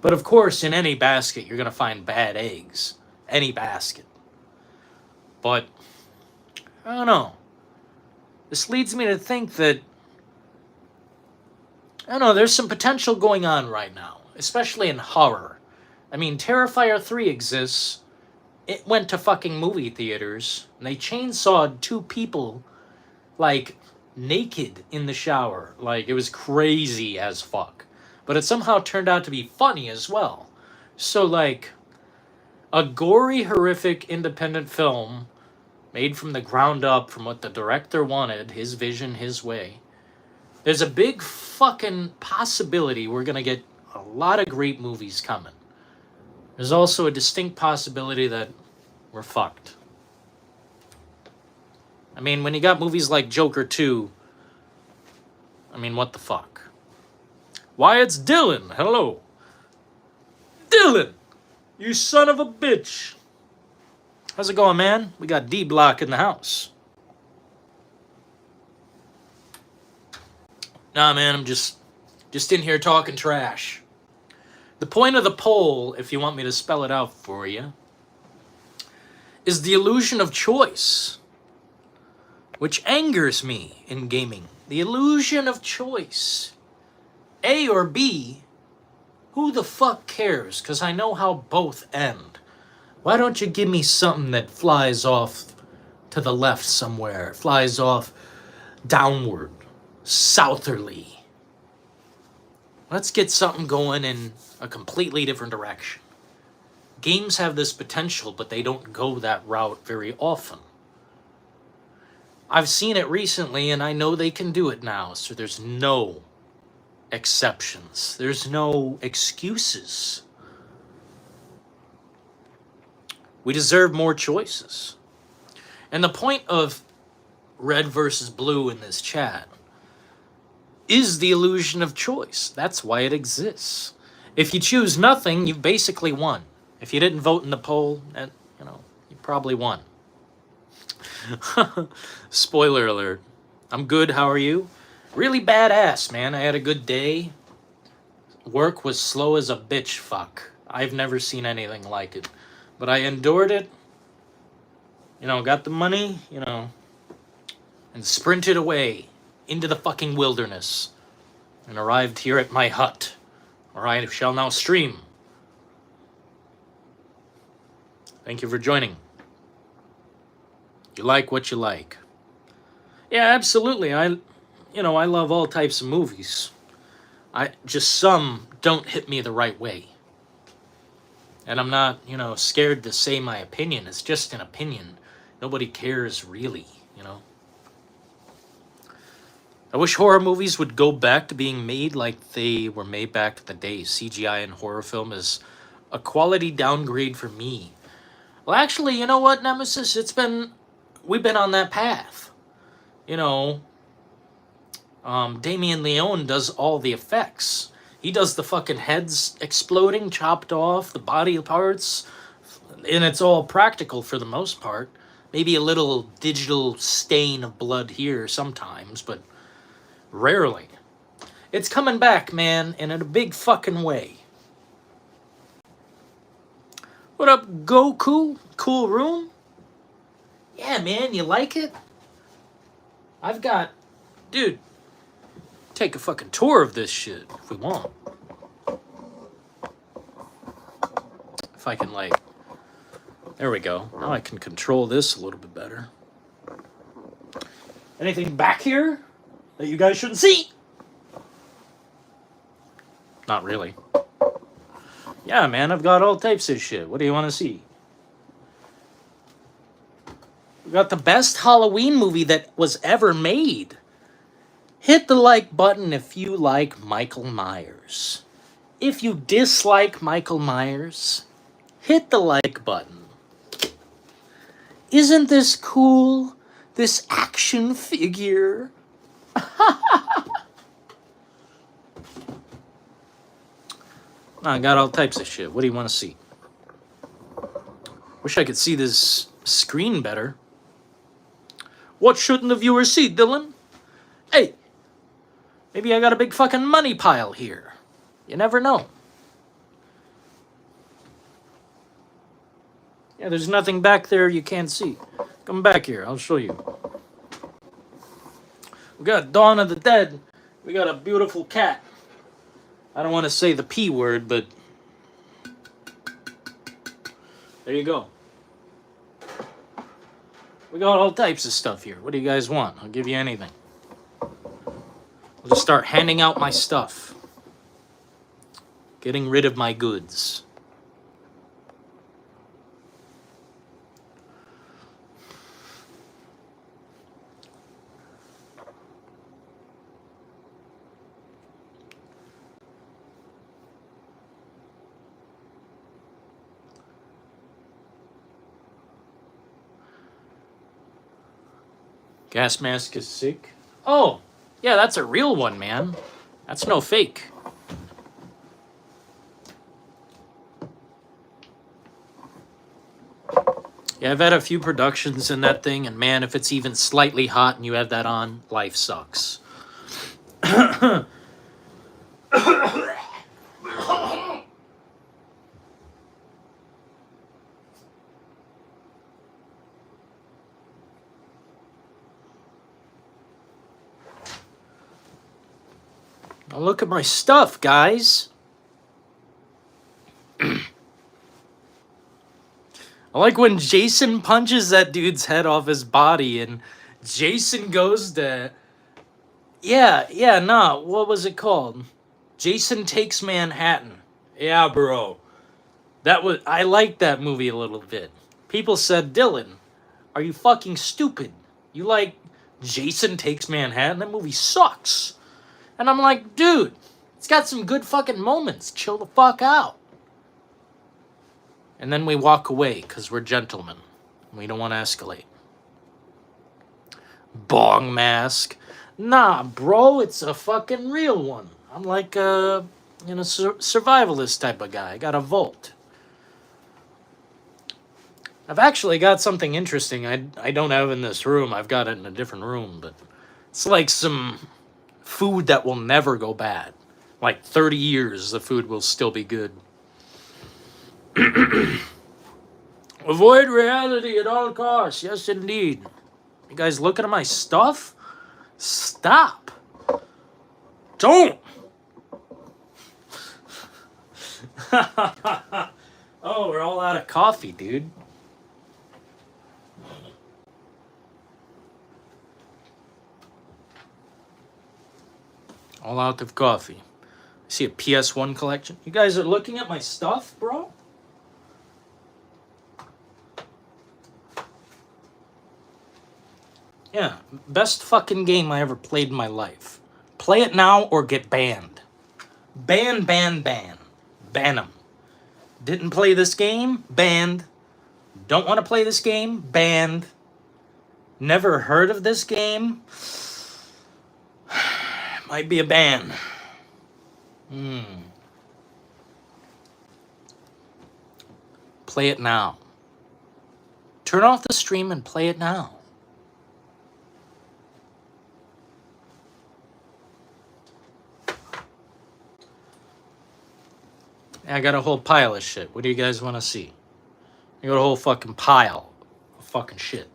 But of course, in any basket, you're going to find bad eggs. Any basket. But, I don't know. This leads me to think that, I don't know, there's some potential going on right now. Especially in horror. I mean, Terrifier 3 exists. It went to fucking movie theaters. And they chainsawed 2 people like, naked in the shower. Like, it was crazy as fuck. But it somehow turned out to be funny as well. So, like, a gory, horrific, independent film made from the ground up from what the director wanted, his vision, his way. There's a big fucking possibility we're gonna get a lot of great movies coming. There's also a distinct possibility that we're fucked. I mean, when you got movies like Joker 2, I mean, what the fuck? Why, it's Dylan. Hello. Dylan, you son of a bitch. How's it going, man? We got D-Block in the house. Nah, man, I'm just in here talking trash. The point of the poll, if you want me to spell it out for you, is the illusion of choice, which angers me in gaming. The illusion of choice. A or B, who the fuck cares? Because I know how both end. Why don't you give me something that flies off to the left somewhere, flies off downward, southerly? Let's get something going in a completely different direction. Games have this potential, but they don't go that route very often. I've seen it recently, and I know they can do it now, so there's no exceptions. There's no excuses. We deserve more choices. And the point of red versus blue in this chat is the illusion of choice. That's why it exists. If you choose nothing, you've basically won. If you didn't vote in the poll, you probably won. Spoiler alert. I'm good, how are you? Really badass, man. I had a good day. Work was slow as a bitch fuck. I've never seen anything like it. But I endured it. Got the money, and sprinted away into the fucking wilderness. And arrived here at my hut, where I shall now stream. Thank you for joining. You like what you like. Yeah, absolutely. I love all types of movies. Some don't hit me the right way. And I'm not, scared to say my opinion. It's just an opinion. Nobody cares really, I wish horror movies would go back to being made like they were made back in the day. CGI in horror film is a quality downgrade for me. Well, actually, you know what, Nemesis? We've been on that path. Damien Leone does all the effects. He does the fucking heads exploding, chopped off, the body parts, and it's all practical for the most part. Maybe a little digital stain of blood here sometimes, but rarely. It's coming back, man, and in a big fucking way. What up, Goku? Cool room? Yeah, man, you like it? Dude, take a fucking tour of this shit if we want. If I can, there we go. Now I can control this a little bit better. Anything back here that you guys shouldn't see? Not really. Yeah, man, I've got all types of shit. What do you want to see? We got the best Halloween movie that was ever made. Hit the like button if you like Michael Myers. If you dislike Michael Myers, hit the like button. Isn't this cool? This action figure. I got all types of shit. What do you want to see? Wish I could see this screen better. What shouldn't the viewer see, Dylan? Hey, maybe I got a big fucking money pile here. You never know. Yeah, there's nothing back there you can't see. Come back here, I'll show you. We got Dawn of the Dead. We got a beautiful cat. I don't want to say the P word, but there you go. We got all types of stuff here. What do you guys want? I'll give you anything. I'll just start handing out my stuff. Getting rid of my goods. Gas mask is sick. Oh, yeah, that's a real one, man. That's no fake. Yeah, I've had a few productions in that thing, and man, if it's even slightly hot and you have that on, life sucks. Now look at my stuff, guys. I like when Jason punches that dude's head off his body and Jason goes to... Yeah, what was it called? Jason Takes Manhattan. Yeah, bro. I liked that movie a little bit. People said, Dylan, are you fucking stupid? You like Jason Takes Manhattan? That movie sucks. And I'm like, dude, it's got some good fucking moments. Chill the fuck out. And then we walk away because we're gentlemen. We don't want to escalate. Bong mask. Nah, bro, it's a fucking real one. I'm like a survivalist type of guy. I got a Volt. I've actually got something interesting I don't have in this room. I've got it in a different room, but it's like some food that will never go bad. Like 30 years, the food will still be good. Avoid reality at all costs. Yes, indeed. You guys looking at my stuff? Stop. Don't. Oh, we're all out of coffee, dude. All out of coffee. I see a PS1 collection. You guys are looking at my stuff, bro? Yeah, best fucking game I ever played in my life. Play it now or get banned. Ban. Ban them. Didn't play this game? Banned. Don't want to play this game? Banned. Never heard of this game? Might be a ban. Play it now. Turn off the stream and play it now. I got a whole pile of shit. What do you guys want to see? I got a whole fucking pile of fucking shit.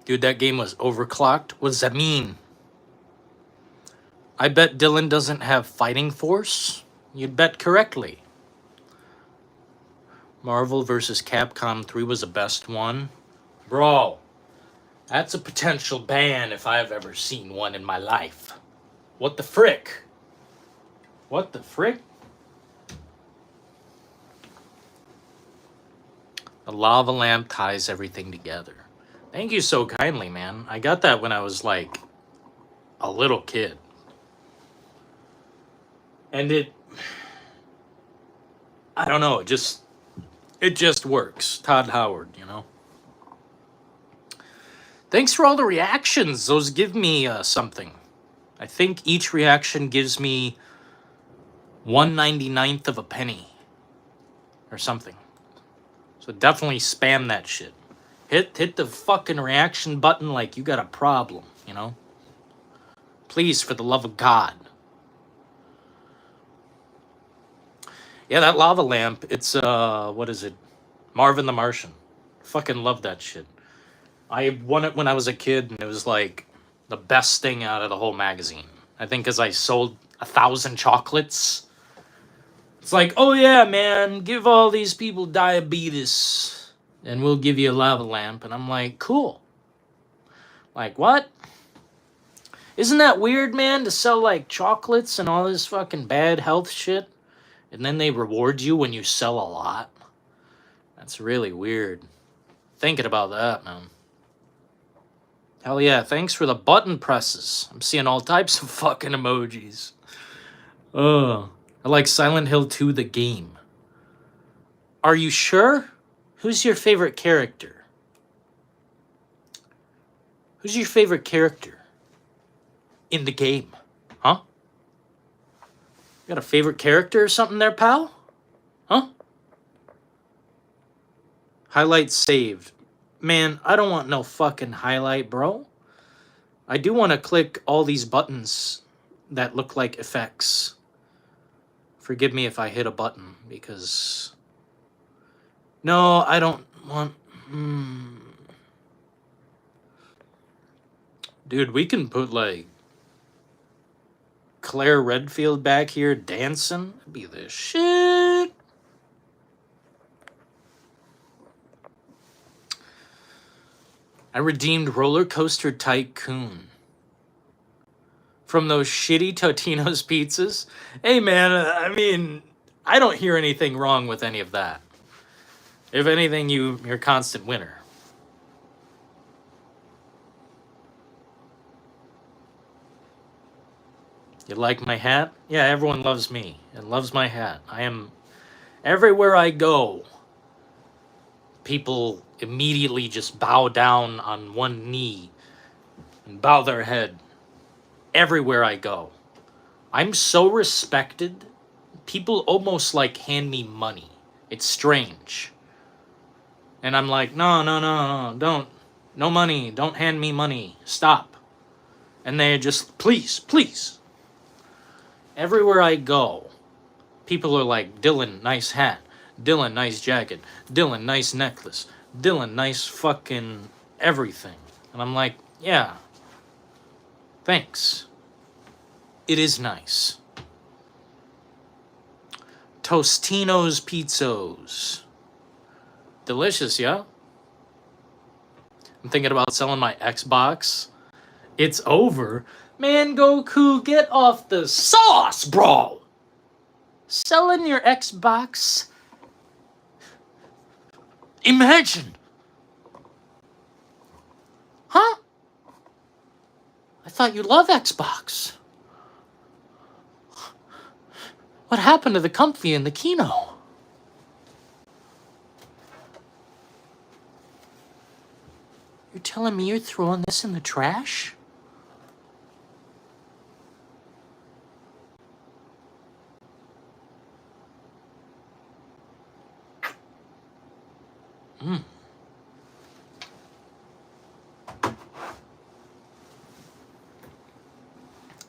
Dude, that game was overclocked. What does that mean? I bet Dylan doesn't have fighting force. You'd bet correctly. Marvel vs. Capcom 3 was the best one. Bro, that's a potential ban if I've ever seen one in my life. What the frick? What the frick? The lava lamp ties everything together. Thank you so kindly, man. I got that when I was like a little kid. And I don't know, it just works. Todd Howard, you know. Thanks for all the reactions. Those give me something. I think each reaction gives me 1/99th of a penny. Or something. So definitely spam that shit. Hit the fucking reaction button like you got a problem, you know? Please, for the love of God. Yeah, that lava lamp, it's, what is it? Marvin the Martian. Fucking love that shit. I won it when I was a kid, and it was like the best thing out of the whole magazine. I think because I sold 1,000 chocolates. It's like, oh yeah, man, give all these people diabetes, and we'll give you a lava lamp. And I'm like, cool. Like, what? Isn't that weird, man, to sell like chocolates and all this fucking bad health shit? And then they reward you when you sell a lot? That's really weird. Thinking about that, man. Hell yeah, thanks for the button presses. I'm seeing all types of fucking emojis. I like Silent Hill 2, the game. Are you sure? Who's your favorite character? Who's your favorite character in the game? Huh? You got a favorite character or something there, pal? Huh? Highlight saved. Man, I don't want no fucking highlight, bro. I do want to click all these buttons that look like effects. Forgive me if I hit a button, because... No, I don't want... Dude, we can put, like... Claire Redfield back here dancing. That'd be the shit. I redeemed Roller Coaster Tycoon from those shitty Totino's pizzas. Hey, man, I mean, I don't hear anything wrong with any of that. If anything, you're a constant winner. You like my hat? Yeah, everyone loves me and loves my hat. I am... Everywhere I go, people immediately just bow down on one knee and bow their head. Everywhere I go. I'm so respected. People almost like hand me money. It's strange. And I'm like, no, don't. No money. Don't hand me money. Stop. And they just, please, please. Everywhere I go, people are like, Dylan, nice hat. Dylan, nice jacket. Dylan, nice necklace. Dylan, nice fucking everything. And I'm like, yeah. Thanks. It is nice. Tostino's Pizzos. Delicious, yeah? I'm thinking about selling my Xbox. It's over. Man, Goku, get off the sauce, bro! Selling your Xbox? Imagine! Huh? I thought you love Xbox. What happened to the comfy and the Kino? You're telling me you're throwing this in the trash?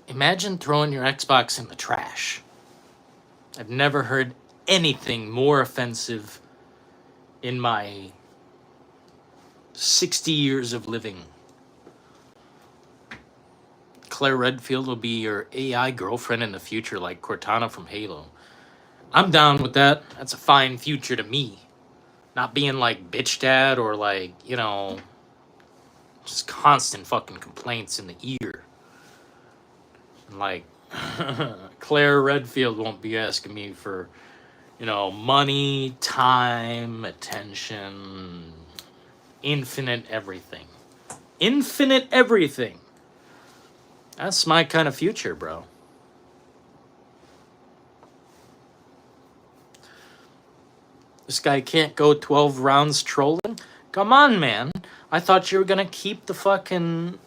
Imagine throwing your Xbox in the trash. I've never heard anything more offensive in my 60 years of living. Claire Redfield will be your AI girlfriend in the future, like Cortana from Halo. I'm down with that. That's a fine future to me. Not being like bitch dad or like, you know, just constant fucking complaints in the ear. And like, Claire Redfield won't be asking me for, you know, money, time, attention, infinite everything. Infinite everything. That's my kind of future, bro. This guy can't go 12 rounds trolling? Come on, man. I thought you were going to keep the fucking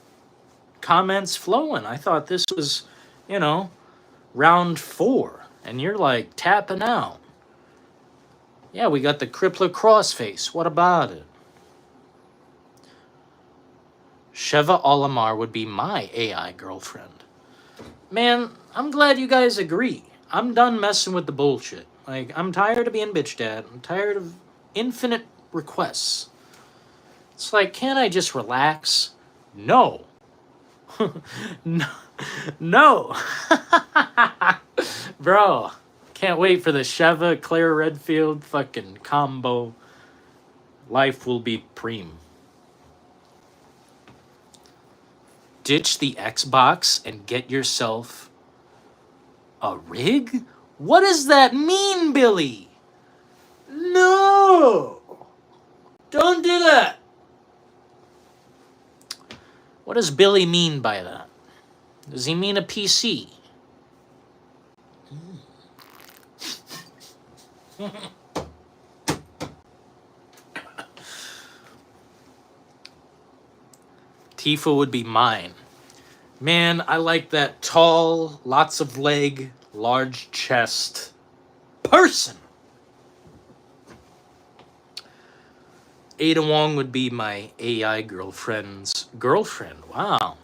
comments flowing. I thought this was, you know, round 4. And you're like tapping out. Yeah, we got the crippler crossface. What about it? Sheva Olamar would be my AI girlfriend. Man, I'm glad you guys agree. I'm done messing with the bullshit. Like, I'm tired of being bitch dad. I'm tired of infinite requests. It's like, can't I just relax? No. No. Bro, can't wait for the Sheva Claire Redfield fucking combo. Life will be preem. Ditch the Xbox and get yourself a rig? What does that mean, Billy? No! Don't do that! What does Billy mean by that? Does he mean a PC? Tifa would be mine. Man, I like that tall, lots of leg, large chest person. Ada Wong would be my AI girlfriend's girlfriend. Wow.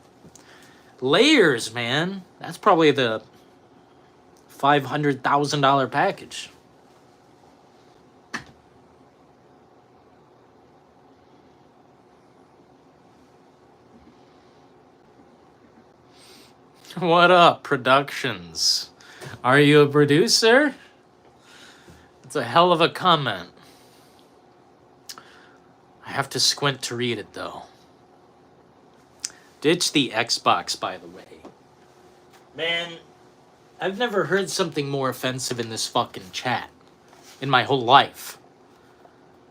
Layers, man. That's probably the $500,000 package. What up, Productions? Are you a producer? It's a hell of a comment. I have to squint to read it, though. Ditch the Xbox, by the way. Man, I've never heard something more offensive in this fucking chat in my whole life.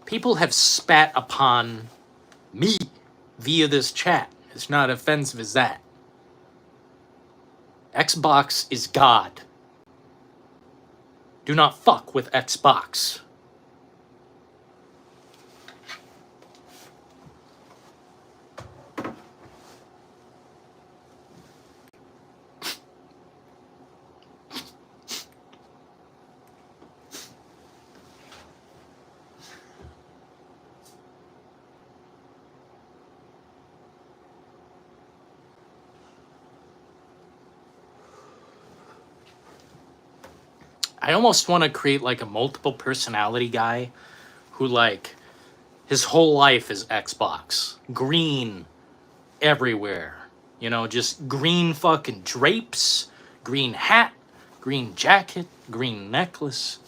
People have spat upon me via this chat. It's not offensive as that. Xbox is God. Do not fuck with Xbox. I almost want to create like a multiple personality guy who like his whole life is Xbox. Green everywhere. You know, just green fucking drapes, green hat, green jacket, green necklace.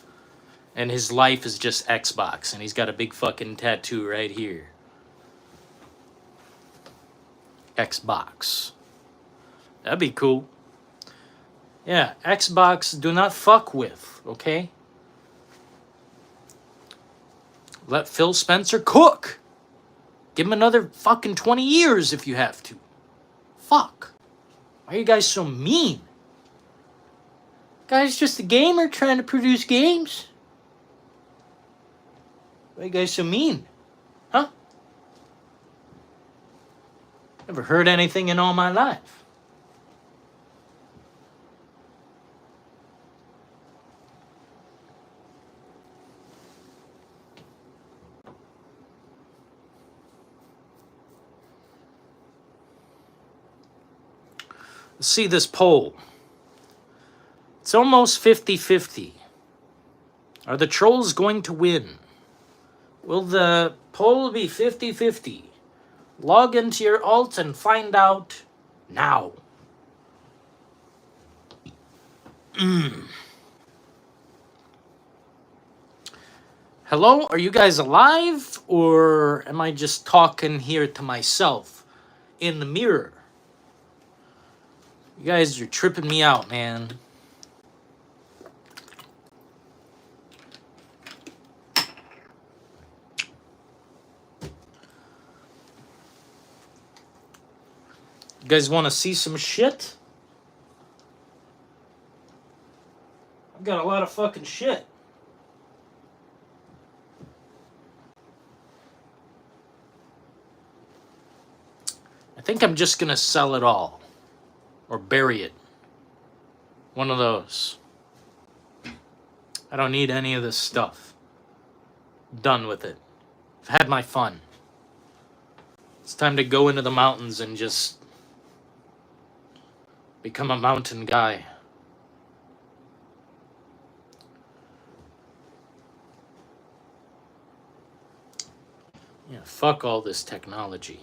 And his life is just Xbox. And he's got a big fucking tattoo right here. Xbox. That'd be cool. Yeah, Xbox do not fuck with, okay? Let Phil Spencer cook. Give him another fucking 20 years if you have to. Fuck. Why are you guys so mean? Guy's just a gamer trying to produce games. Why are you guys so mean? Huh? Never heard anything in all my life. Let's see this poll. It's almost 50-50. Are the trolls going to win? Will the poll be 50-50? Log into your alt and find out now. Hello, are you guys alive? Or am I just talking here to myself in the mirror? You guys are tripping me out, man. You guys want to see some shit? I've got a lot of fucking shit. I think I'm just gonna sell it all. Or bury it. One of those. I don't need any of this stuff. Done with it. I've had my fun. It's time to go into the mountains and just become a mountain guy. Yeah, fuck all this technology.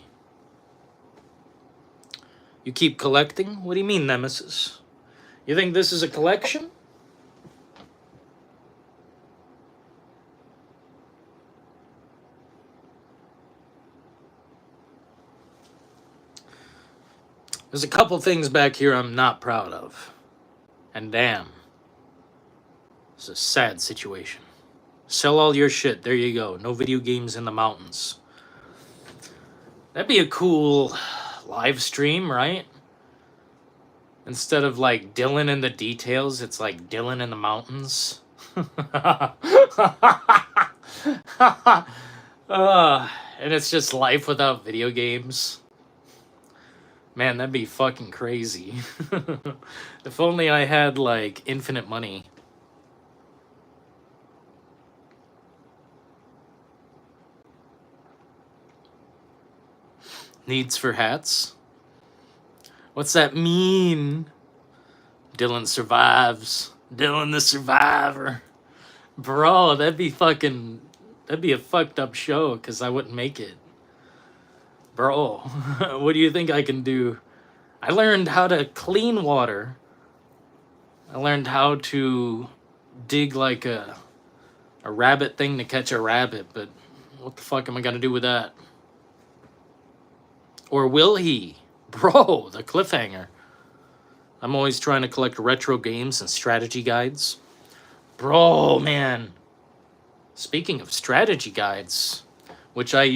You keep collecting? What do you mean, Nemesis? You think this is a collection? There's a couple things back here I'm not proud of. And damn. It's a sad situation. Sell all your shit. There you go. No video games in the mountains. That'd be a cool live stream, right? Instead of like Dylan in the details, it's like Dylan in the mountains. And it's just life without video games. Man, that'd be fucking crazy. If only I had, like, infinite money. Needs for hats? What's that mean? Dylan survives. Dylan the survivor. Bro, that'd be a fucked up show, because I wouldn't make it. Bro, what do you think I can do? I learned how to clean water. I learned how to dig like a rabbit thing to catch a rabbit, but what the fuck am I gonna do with that? Or will he? Bro, the cliffhanger. I'm always trying to collect retro games and strategy guides. Bro, man. Speaking of strategy guides, which I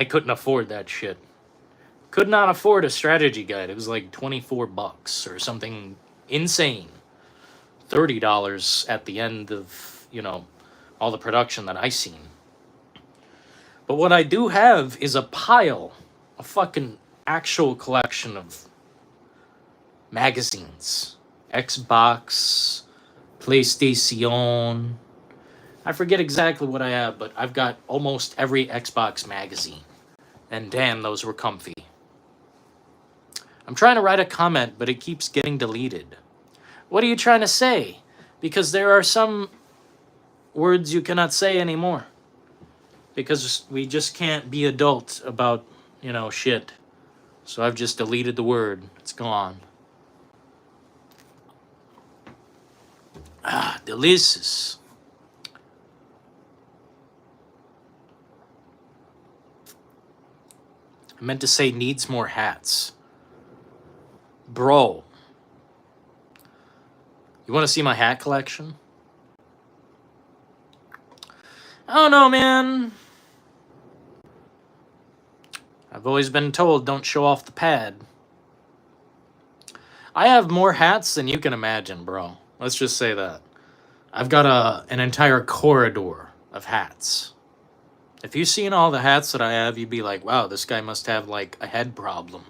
couldn't afford that shit. Could not afford a strategy guide. It was like $24 or something insane. $30 at the end of, all the production that I seen. But what I do have is a fucking actual collection of magazines. Xbox, PlayStation. I forget exactly what I have, but I've got almost every Xbox magazine. And damn, those were comfy. I'm trying to write a comment, but it keeps getting deleted. What are you trying to say? Because there are some words you cannot say anymore. Because we just can't be adult about, shit. So I've just deleted the word. It's gone. Ah, delicious. I meant to say needs more hats. Bro. You want to see my hat collection? I don't know, man. I've always been told don't show off the pad. I have more hats than you can imagine, bro. Let's just say that. I've got an entire corridor of hats. If you've seen all the hats that I have, you'd be like, wow, this guy must have, like, a head problem.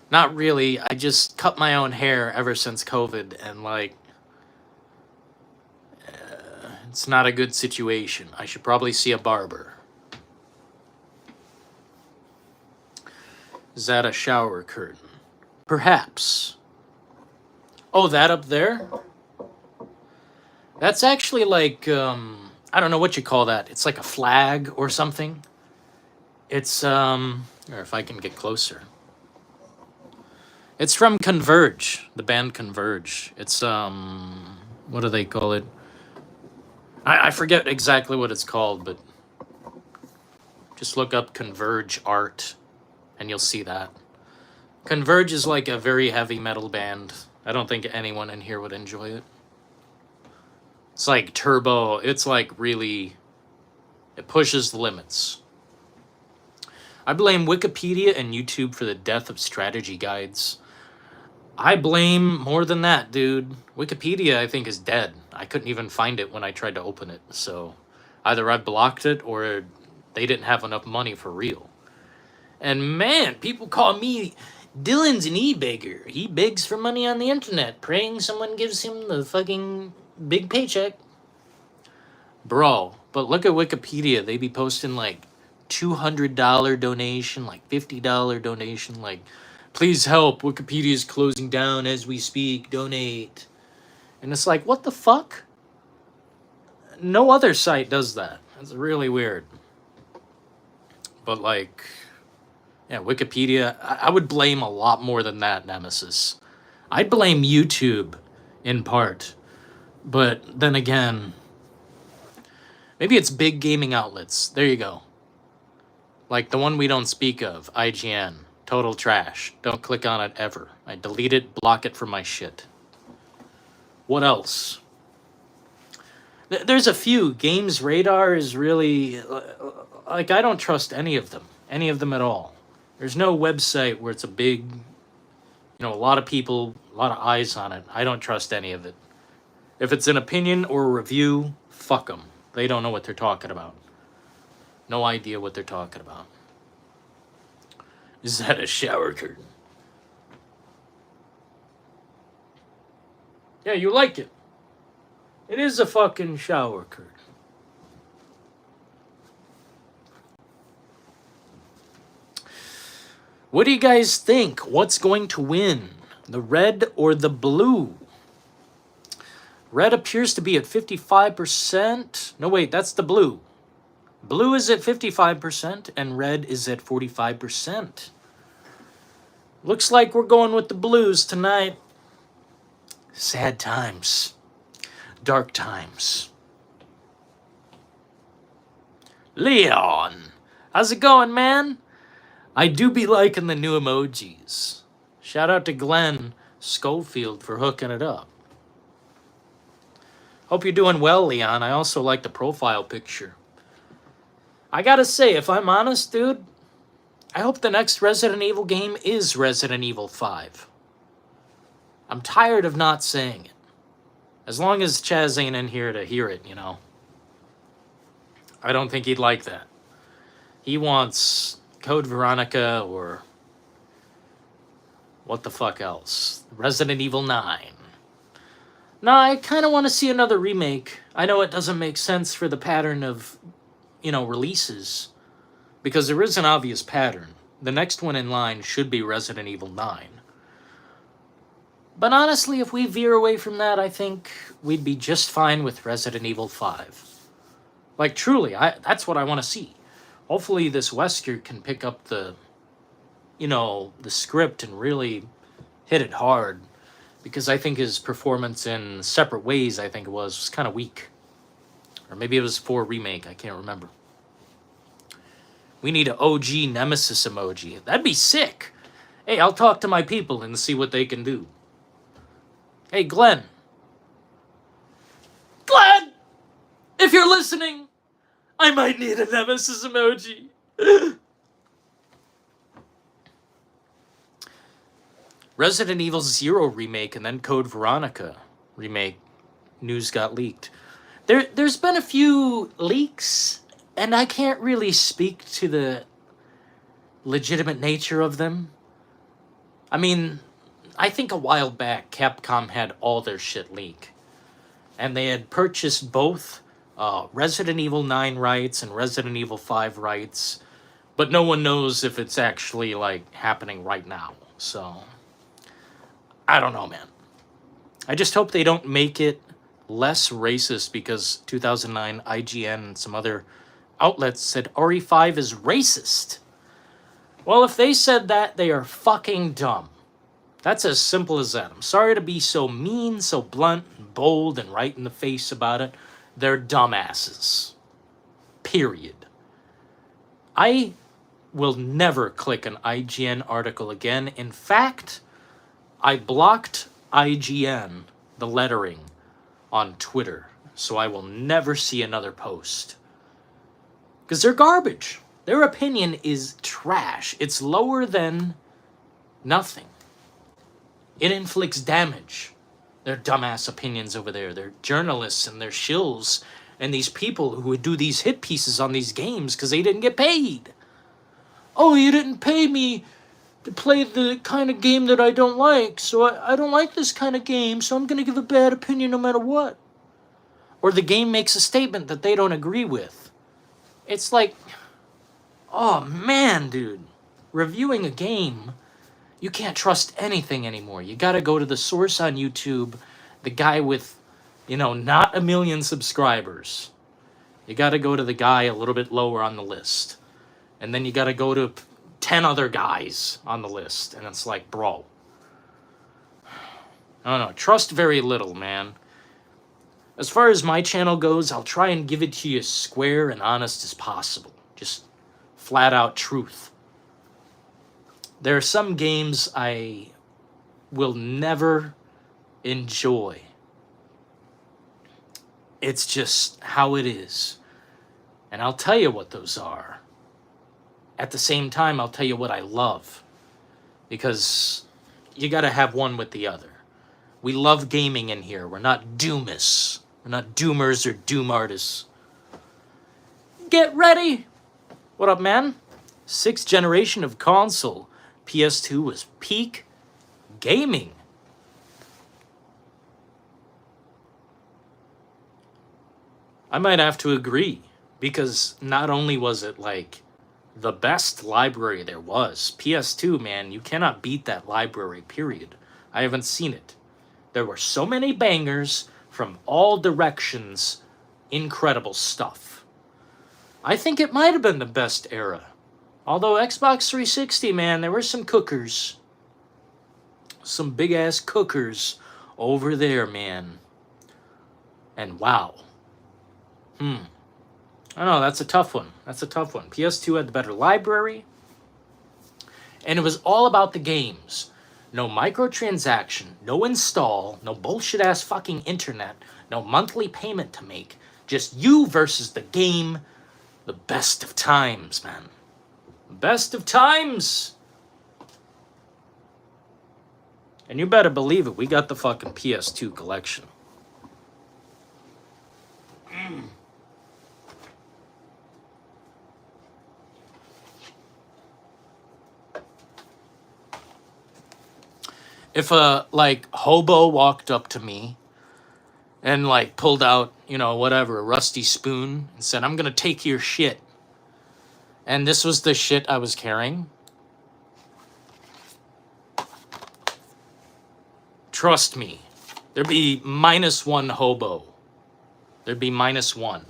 Not really. I just cut my own hair ever since COVID, and, like, it's not a good situation. I should probably see a barber. Is that a shower curtain? Perhaps. Oh, that up there? That's actually like, I don't know what you call that. It's like a flag or something. It's, or if I can get closer. It's from Converge, the band Converge. It's, what do they call it? I forget exactly what it's called, but just look up Converge art and you'll see that. Converge is like a very heavy metal band. I don't think anyone in here would enjoy it. It's like turbo. It's like really, it pushes the limits. I blame Wikipedia and YouTube for the death of strategy guides. I blame more than that, dude. Wikipedia, I think, is dead. I couldn't even find it when I tried to open it. So either I blocked it or they didn't have enough money for real. And man, people call me Dylan's an e-beggar. He begs for money on the internet, praying someone gives him the fucking big paycheck. Bro, but look at Wikipedia. They be posting like $200 donation, like $50 donation, like, please help, Wikipedia is closing down as we speak, donate. And it's like, what the fuck? No other site does that. It's really weird. But like, yeah, Wikipedia, I would blame a lot more than that, Nemesis. I'd blame YouTube in part. But then again, maybe it's big gaming outlets. There you go. Like the one we don't speak of, IGN. Total trash. Don't click on it ever. I delete it, block it from my shit. What else? There's a few. Games Radar is really... like, I don't trust any of them. Any of them at all. There's no website where it's a big... a lot of people, a lot of eyes on it. I don't trust any of it. If it's an opinion or a review, fuck them. They don't know what they're talking about. No idea what they're talking about. Is that a shower curtain? Yeah, you like it. It is a fucking shower curtain. What do you guys think? What's going to win? The red or the blue? Red appears to be at 55%. No, wait, that's the blue. Blue is at 55% and red is at 45%. Looks like we're going with the blues tonight. Sad times. Dark times. Leon, how's it going, man? I do be liking the new emojis. Shout out to Glenn Schofield for hooking it up. Hope you're doing well, Leon. I also like the profile picture. I gotta say, if I'm honest, dude, I hope the next Resident Evil game is Resident Evil 5. I'm tired of not saying it. As long as Chaz ain't in here to hear it, you know. I don't think he'd like that. He wants Code Veronica or what the fuck else? Resident Evil 9. No, I kind of want to see another remake. I know it doesn't make sense for the pattern of, you know, releases. Because there is an obvious pattern. The next one in line should be Resident Evil 9. But honestly, if we veer away from that, I think we'd be just fine with Resident Evil 5. Like, truly, that's what I want to see. Hopefully this Wesker can pick up the, you know, the script and really hit it hard. Because I think his performance in Separate Ways, I think it was kind of weak. Or maybe it was for remake, I can't remember. We need an OG Nemesis emoji. That'd be sick. Hey, I'll talk to my people and see what they can do. Hey, Glenn. Glenn! If you're listening, I might need a Nemesis emoji. Resident Evil 0 remake and then Code Veronica remake news got leaked. There's been a few leaks, and I can't really speak to the legitimate nature of them. I mean, I think a while back, Capcom had all their shit leak. And they had purchased both Resident Evil 9 rights and Resident Evil 5 rights. But no one knows if it's actually, like, happening right now. So, I don't know, man. I just hope they don't make it less racist because 2009 IGN and some other outlets said RE5 is racist. Well, if they said that, they are fucking dumb. That's as simple as that. I'm sorry to be so mean, so blunt, and bold, and right in the face about it. They're dumbasses. Period. I will never click an IGN article again. In fact, I blocked IGN, the lettering, on Twitter, so I will never see another post. Because they're garbage. Their opinion is trash. It's lower than nothing. It inflicts damage. Their dumbass opinions over there. They're journalists and they're shills. And these people who would do these hit pieces on these games because they didn't get paid. Oh, you didn't pay me to play the kind of game that I don't like. So I don't like this kind of game. So I'm going to give a bad opinion no matter what. Or the game makes a statement that they don't agree with. It's like, oh man, dude. Reviewing a game, you can't trust anything anymore. You gotta go to the source on YouTube, the guy with, you know, not 1 million subscribers. You gotta go to the guy a little bit lower on the list. And then you gotta go to 10 other guys on the list. And it's like, bro. I don't know. Trust very little, man. As far as my channel goes, I'll try and give it to you as square and honest as possible. Just flat out truth. There are some games I will never enjoy. It's just how it is. And I'll tell you what those are. At the same time, I'll tell you what I love. Because you gotta have one with the other. We love gaming in here. We're not doomists. We're not doomers or doom artists. Get ready! What up, man? 6th generation of console. PS2 was peak gaming. I might have to agree, because not only was it like the best library there was, PS2, man, you cannot beat that library, period. I haven't seen it. There were so many bangers from all directions, incredible stuff. I think it might have been the best era. Although Xbox 360, man, there were some cookers. Some big ass cookers over there, man. And wow. I don't know, that's a tough one. That's a tough one. PS2 had the better library. And it was all about the games. No microtransaction, no install, no bullshit ass fucking internet, no monthly payment to make. Just you versus the game. The best of times, man. Best of times. And you better believe it, we got the fucking PS2 collection. If a, like, hobo walked up to me and, like, pulled out, you know, whatever, a rusty spoon and said, I'm gonna take your shit, and this was the shit I was carrying, trust me, there'd be -1 hobo. There'd be -1.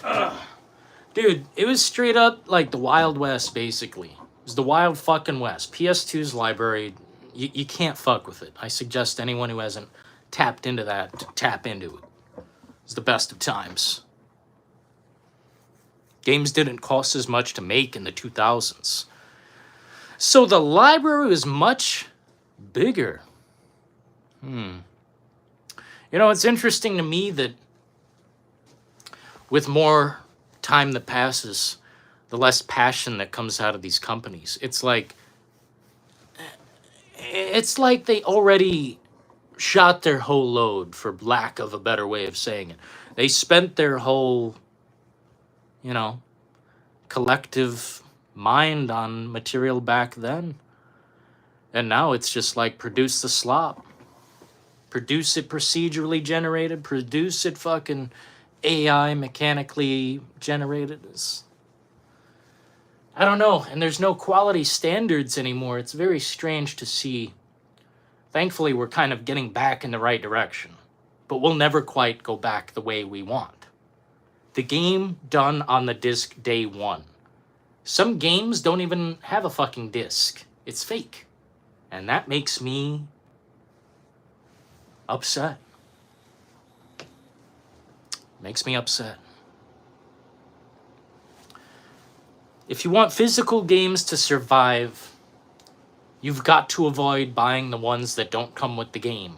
Ugh. Dude, it was straight up like the Wild West, basically. It was the Wild fucking West. PS2's library, you can't fuck with it. I suggest anyone who hasn't tapped into that to tap into it. It's the best of times. Games didn't cost as much to make in the 2000s. So the library was much bigger. You know, it's interesting to me that with more time that passes, the less passion that comes out of these companies. It's like they already shot their whole load, for lack of a better way of saying it. They spent their whole, you know, collective mind on material back then. And now it's just like, produce the slop. Produce it procedurally generated. Produce it fucking AI mechanically generated. I don't know. And there's no quality standards anymore. It's very strange to see. Thankfully, we're kind of getting back in the right direction. But we'll never quite go back the way we want. The game done on the disc day one. Some games don't even have a fucking disc. It's fake. And that makes me upset. Makes me upset. If you want physical games to survive, you've got to avoid buying the ones that don't come with the game.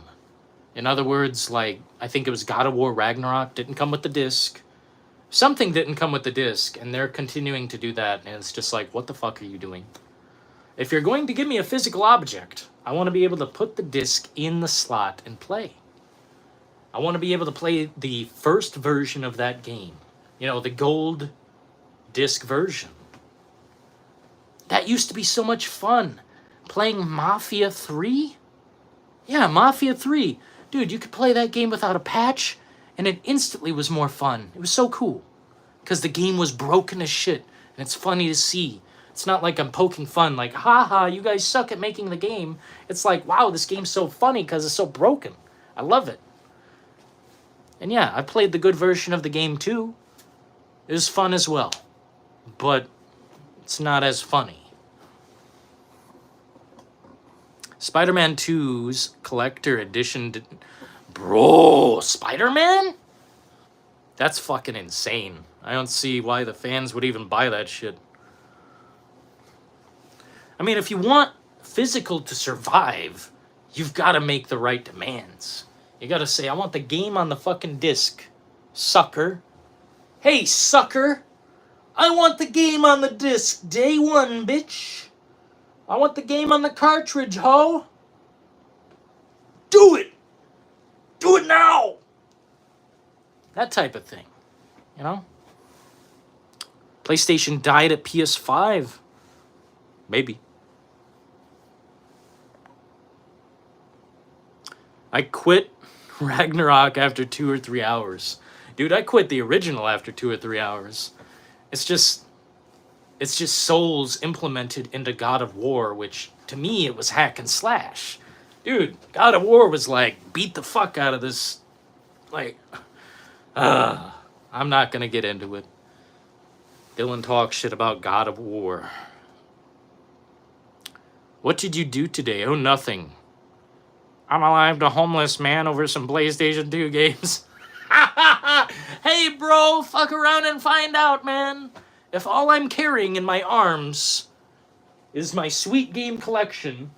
In other words, like, I think it was God of War Ragnarok didn't come with the disc. Something didn't come with the disc, and they're continuing to do that, and it's just like, what the fuck are you doing? If you're going to give me a physical object, I want to be able to put the disc in the slot and play. I want to be able to play the first version of that game. You know, the gold disc version. That used to be so much fun. Playing Mafia 3? Yeah, Mafia 3. Dude, you could play that game without a patch, and it instantly was more fun. It was so cool. Because the game was broken as shit, and it's funny to see. It's not like I'm poking fun, like, haha, you guys suck at making the game. It's like, wow, this game's so funny because it's so broken. I love it. And yeah, I played the good version of the game too. It was fun as well. But it's not as funny. Spider-Man 2's Collector Edition. Bro, Spider-Man? That's fucking insane. I don't see why the fans would even buy that shit. I mean, if you want physical to survive, you've got to make the right demands. You got to say, I want the game on the fucking disc, sucker. Hey, sucker. I want the game on the disc, day one, bitch. I want the game on the cartridge, ho. Do it. Do it now. That type of thing, you know? PlayStation died at PS5. Maybe. I quit Ragnarok after 2 or 3 hours. Dude, I quit the original after 2 or 3 hours. It's just souls implemented into God of War, which to me it was hack and slash. Dude, God of War was like beat the fuck out of this. Like, I'm not gonna get into it. Dylan talks shit about God of War. What did you do today? Oh, nothing. I'm alive to homeless man over some PlayStation 2 games. Hey, bro, fuck around and find out, man. If all I'm carrying in my arms is my sweet game collection,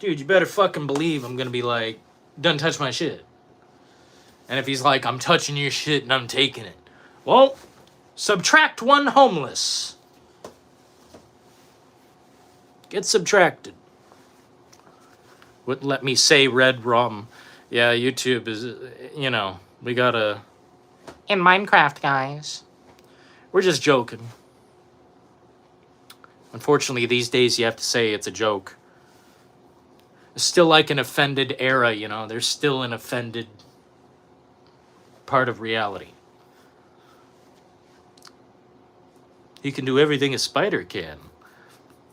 dude, you better fucking believe I'm gonna be like, don't touch my shit. And if he's like, I'm touching your shit and I'm taking it, well, subtract 1 homeless. Get subtracted. Wouldn't let me say red rum. Yeah, YouTube is, you know, we gotta... In Minecraft, guys. We're just joking. Unfortunately, these days you have to say it's a joke. It's still like an offended era, you know. There's still an offended part of reality. He can do everything a spider can.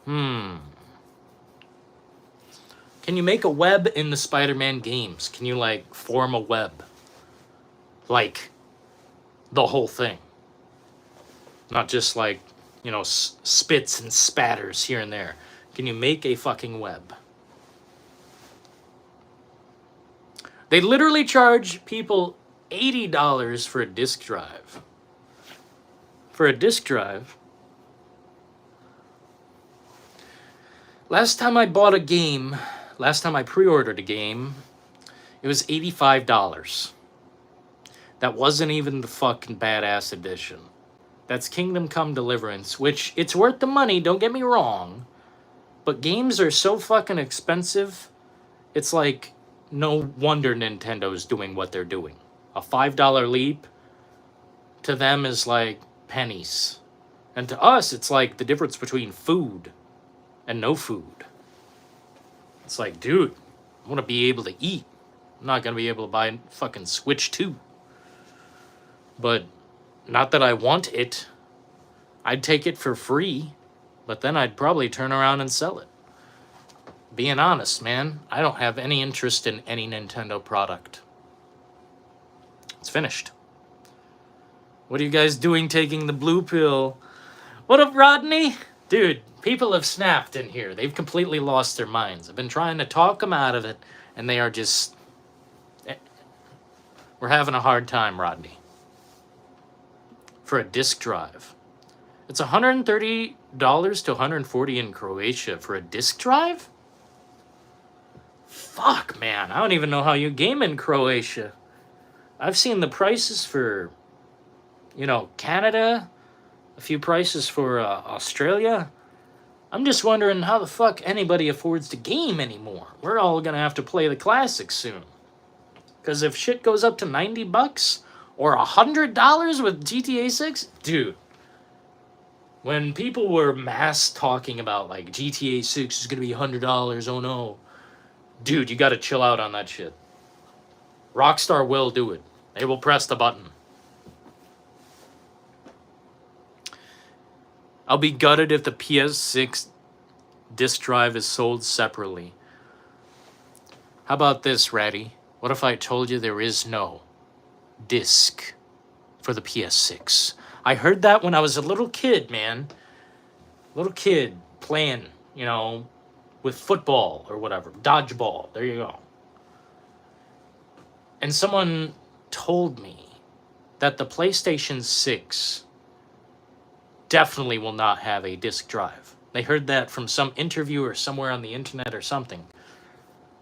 Can you make a web in the Spider-Man games? Can you, like, form a web? Like, the whole thing. Not just, like, you know, spits and spatters here and there. Can you make a fucking web? They literally charge people $80 for a disk drive. For a disk drive. Last time I bought a game, last time I pre-ordered a game, it was $85. That wasn't even the fucking badass edition. That's Kingdom Come Deliverance, which it's worth the money, don't get me wrong. But games are so fucking expensive, it's like, no wonder Nintendo's doing what they're doing. A $5 leap to them is like pennies. And to us, it's like the difference between food and no food. It's like, dude, I want to be able to eat. I'm not going to be able to buy fucking Switch 2. But not that I want it. I'd take it for free, but then I'd probably turn around and sell it. Being honest, man, I don't have any interest in any Nintendo product. It's finished. What are you guys doing taking the blue pill? What up, Rodney? Dude, people have snapped in here. They've completely lost their minds. I've been trying to talk them out of it, and they are just... We're having a hard time, Rodney. For a disc drive. It's $130 to $140 in Croatia for a disc drive? Fuck, man. I don't even know how you game in Croatia. I've seen the prices for, you know, Canada, a few prices for Australia. I'm just wondering how the fuck anybody affords to game anymore. We're all gonna have to play the classics soon. Because if shit goes up to $90 or $100 with GTA 6, dude. When people were mass talking about like GTA 6 is gonna be $100, oh no. Dude, you gotta chill out on that shit. Rockstar will do it. They will press the button. I'll be gutted if the PS6 disc drive is sold separately. How about this, Ratty? What if I told you there is no disc for the PS6? I heard that when I was a little kid, man. Little kid playing, you know, with football or whatever. Dodgeball. There you go. And someone told me that the PlayStation 6 definitely will not have a disc drive. They heard that from some interviewer somewhere on the internet or something.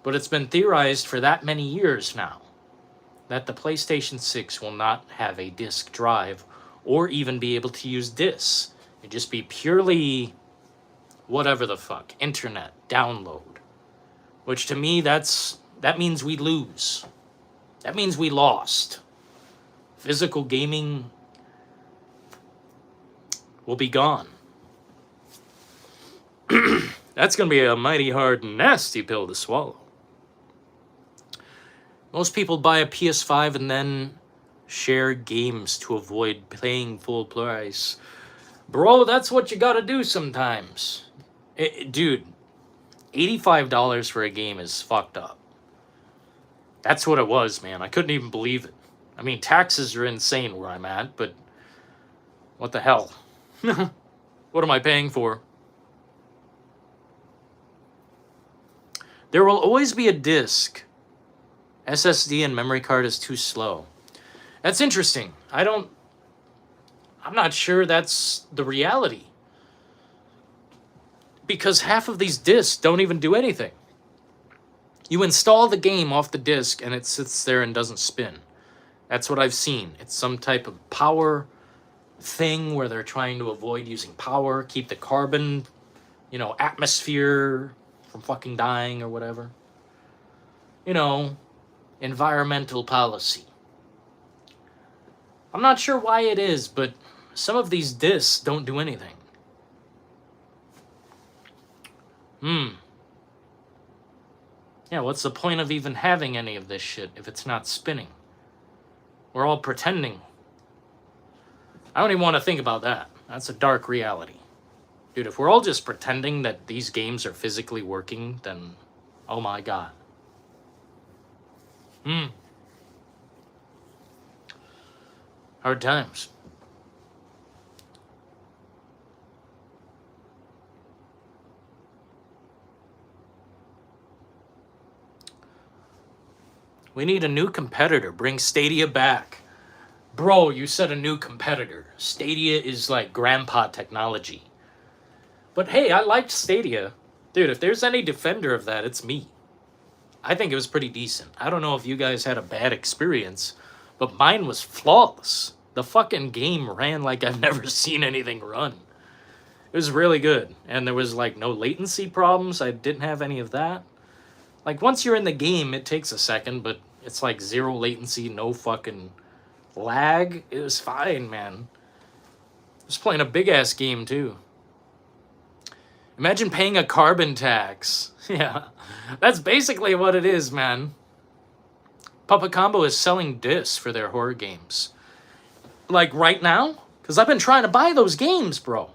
But it's been theorized for that many years now that the PlayStation 6 will not have a disc drive or even be able to use discs. It'd just be purely whatever the fuck, internet, download. Which to me, that means we lose. That means we lost. Physical gaming will be gone. That's going to be a mighty hard, nasty pill to swallow. Most people buy a PS5 and then share games to avoid paying full price. Bro, that's what you gotta do sometimes. Dude, $85 for a game is fucked up. That's what it was, man. I couldn't even believe it. I mean, taxes are insane where I'm at, but what the hell? What am I paying for? There will always be a disc. SSD and memory card is too slow. That's interesting. I'm not sure that's the reality. Because half of these discs don't even do anything. You install the game off the disc and it sits there and doesn't spin. That's what I've seen. It's some type of power thing where they're trying to avoid using power, keep the carbon, atmosphere from fucking dying or whatever. Environmental policy. I'm not sure why it is, but some of these discs don't do anything. Yeah, what's the point of even having any of this shit if it's not spinning? We're all pretending. I don't even want to think about that. That's a dark reality. Dude, if we're all just pretending that these games are physically working, then oh my god. Hard times. We need a new competitor. Bring Stadia back. Bro, you said a new competitor. Stadia is like grandpa technology. But hey, I liked Stadia. Dude, if there's any defender of that, it's me. I think it was pretty decent. I don't know if you guys had a bad experience, but mine was flawless. The fucking game ran like I've never seen anything run. It was really good. And there was like no latency problems. I didn't have any of that. Like once you're in the game, it takes a second, but it's like zero latency, no fucking lag. It was fine, man. I was playing a big ass game too. Imagine paying a carbon tax. Yeah, that's basically what it is, man. Papa Combo is selling discs for their horror games. Like right now? Because I've been trying to buy those games, bro.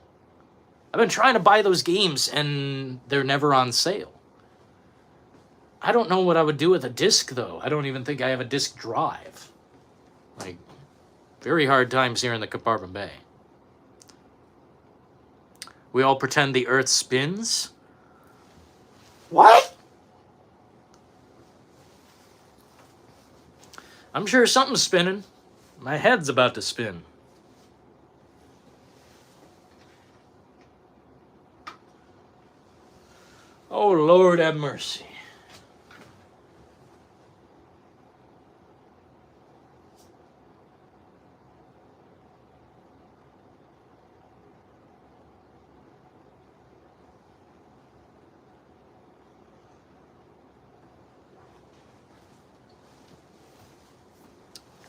I've been trying to buy those games and they're never on sale. I don't know what I would do with a disc, though. I don't even think I have a disc drive. Like, very hard times here in the Compartment Bay. We all pretend the Earth spins. What? I'm sure something's spinning. My head's about to spin. Oh, Lord have mercy.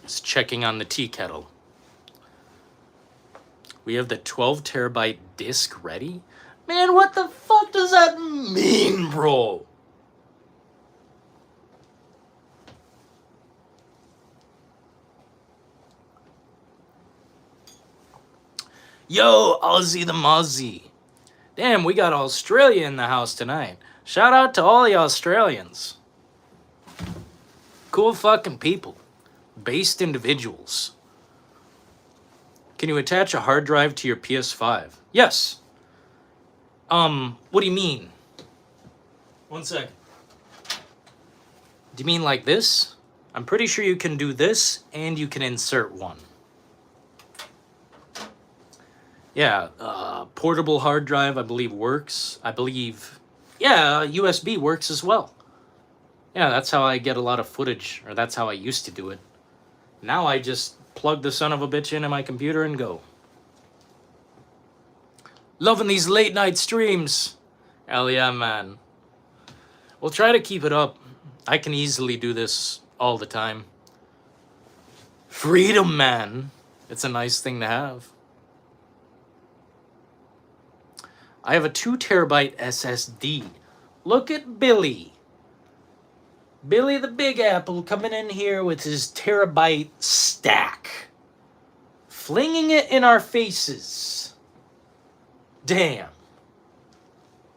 Just checking on the tea kettle. We have the 12 terabyte disc ready? Man, what the fuck does that mean, bro? Yo, Aussie the Mozzie. Damn, we got Australia in the house tonight. Shout out to all the Australians. Cool fucking people. Based individuals. Can you attach a hard drive to your PS5? Yes. What do you mean? One second. Do you mean like this? I'm pretty sure you can do this and you can insert one. Yeah, portable hard drive, I believe, works. Yeah, USB works as well. Yeah, that's how I get a lot of footage, or that's how I used to do it. Now I just plug the son of a bitch into my computer and go. Loving these late night streams. Hell yeah, man. We'll try to keep it up. I can easily do this all the time. Freedom, man. It's a nice thing to have. I have a 2 terabyte SSD. Look at Billy. Billy the Big Apple coming in here with his terabyte stack. Flinging it in our faces. Damn.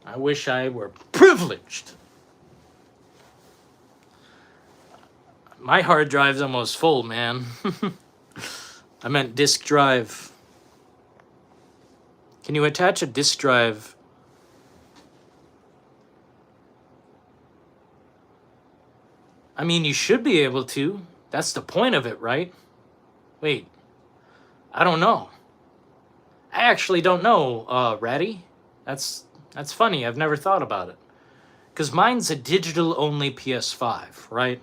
I wish I were privileged. My hard drive's almost full, man. I meant disk drive. Can you attach a disk drive? I mean, you should be able to. That's the point of it, right? Wait. I don't know. I actually don't know, Ratty. That's funny. I've never thought about it. Because mine's a digital-only PS5, right?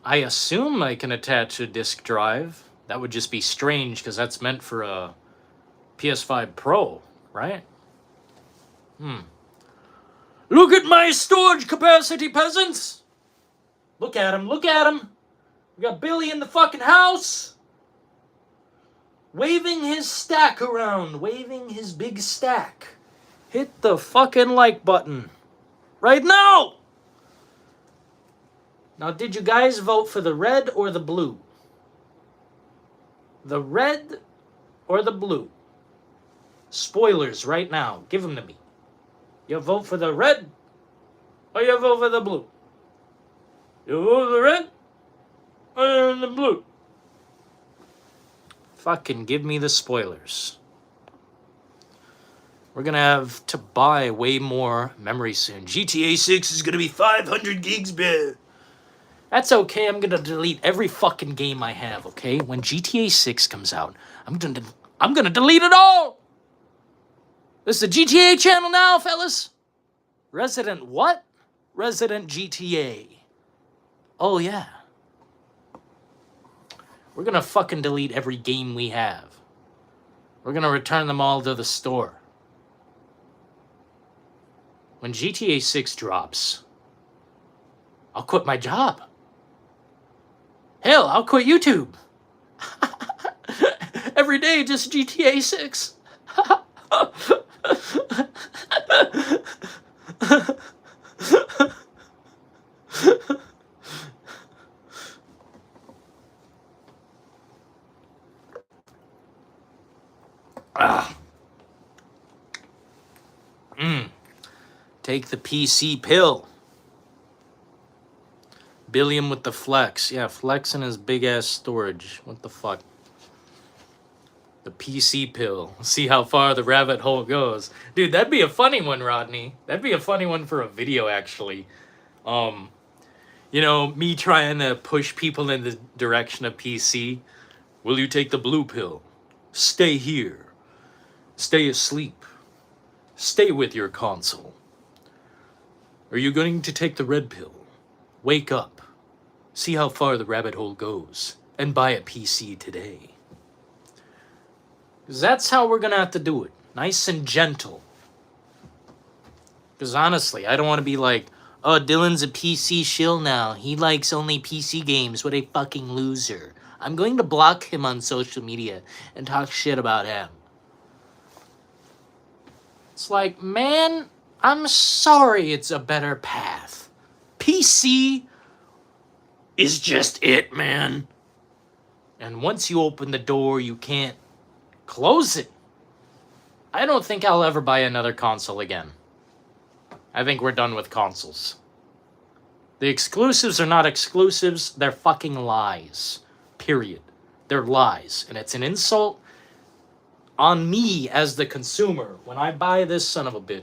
I assume I can attach a disk drive. That would just be strange, because that's meant for a PS5 Pro, right? Look at my storage capacity, peasants! Look at him, look at him! We got Billy in the fucking house! Waving his stack around, waving his big stack. Hit the fucking like button. Right now! Now, did you guys vote for the red or the blue? The red or the blue? Spoilers right now. Give them to me. You vote for the red or you vote for the blue? You vote for the red or the blue? Fucking give me the spoilers. We're gonna have to buy way more memory soon. GTA 6 is gonna be 500 gigs, bruh. That's okay, I'm gonna delete every fucking game I have, okay? When GTA 6 comes out, I'm gonna delete it all! This is the GTA channel now, fellas! Resident what? Resident GTA. Oh, yeah. We're gonna fucking delete every game we have. We're gonna return them all to the store. When GTA 6 drops, I'll quit my job. Hell, I'll quit YouTube. Every day, just GTA 6. Take the PC pill. Billiam with the flex. Yeah, flexing his big ass storage. What the fuck? The PC pill. See how far the rabbit hole goes. Dude, that'd be a funny one, Rodney. That'd be a funny one for a video, actually. You know, me trying to push people in the direction of PC. Will you take the blue pill? Stay here. Stay asleep. Stay with your console. Are you going to take the red pill? Wake up. See how far the rabbit hole goes. And buy a PC today. Because that's how we're going to have to do it. Nice and gentle. Because honestly, I don't want to be like, oh, Dylan's a PC shill now. He likes only PC games. What a fucking loser. I'm going to block him on social media and talk shit about him. It's like, man, I'm sorry it's a better path. PC is just it, man. And once you open the door, you can't close it. I don't think I'll ever buy another console again. I think we're done with consoles. The exclusives are not exclusives, they're fucking lies. Period. They're lies. And it's an insult on me as the consumer when I buy this son of a bitch.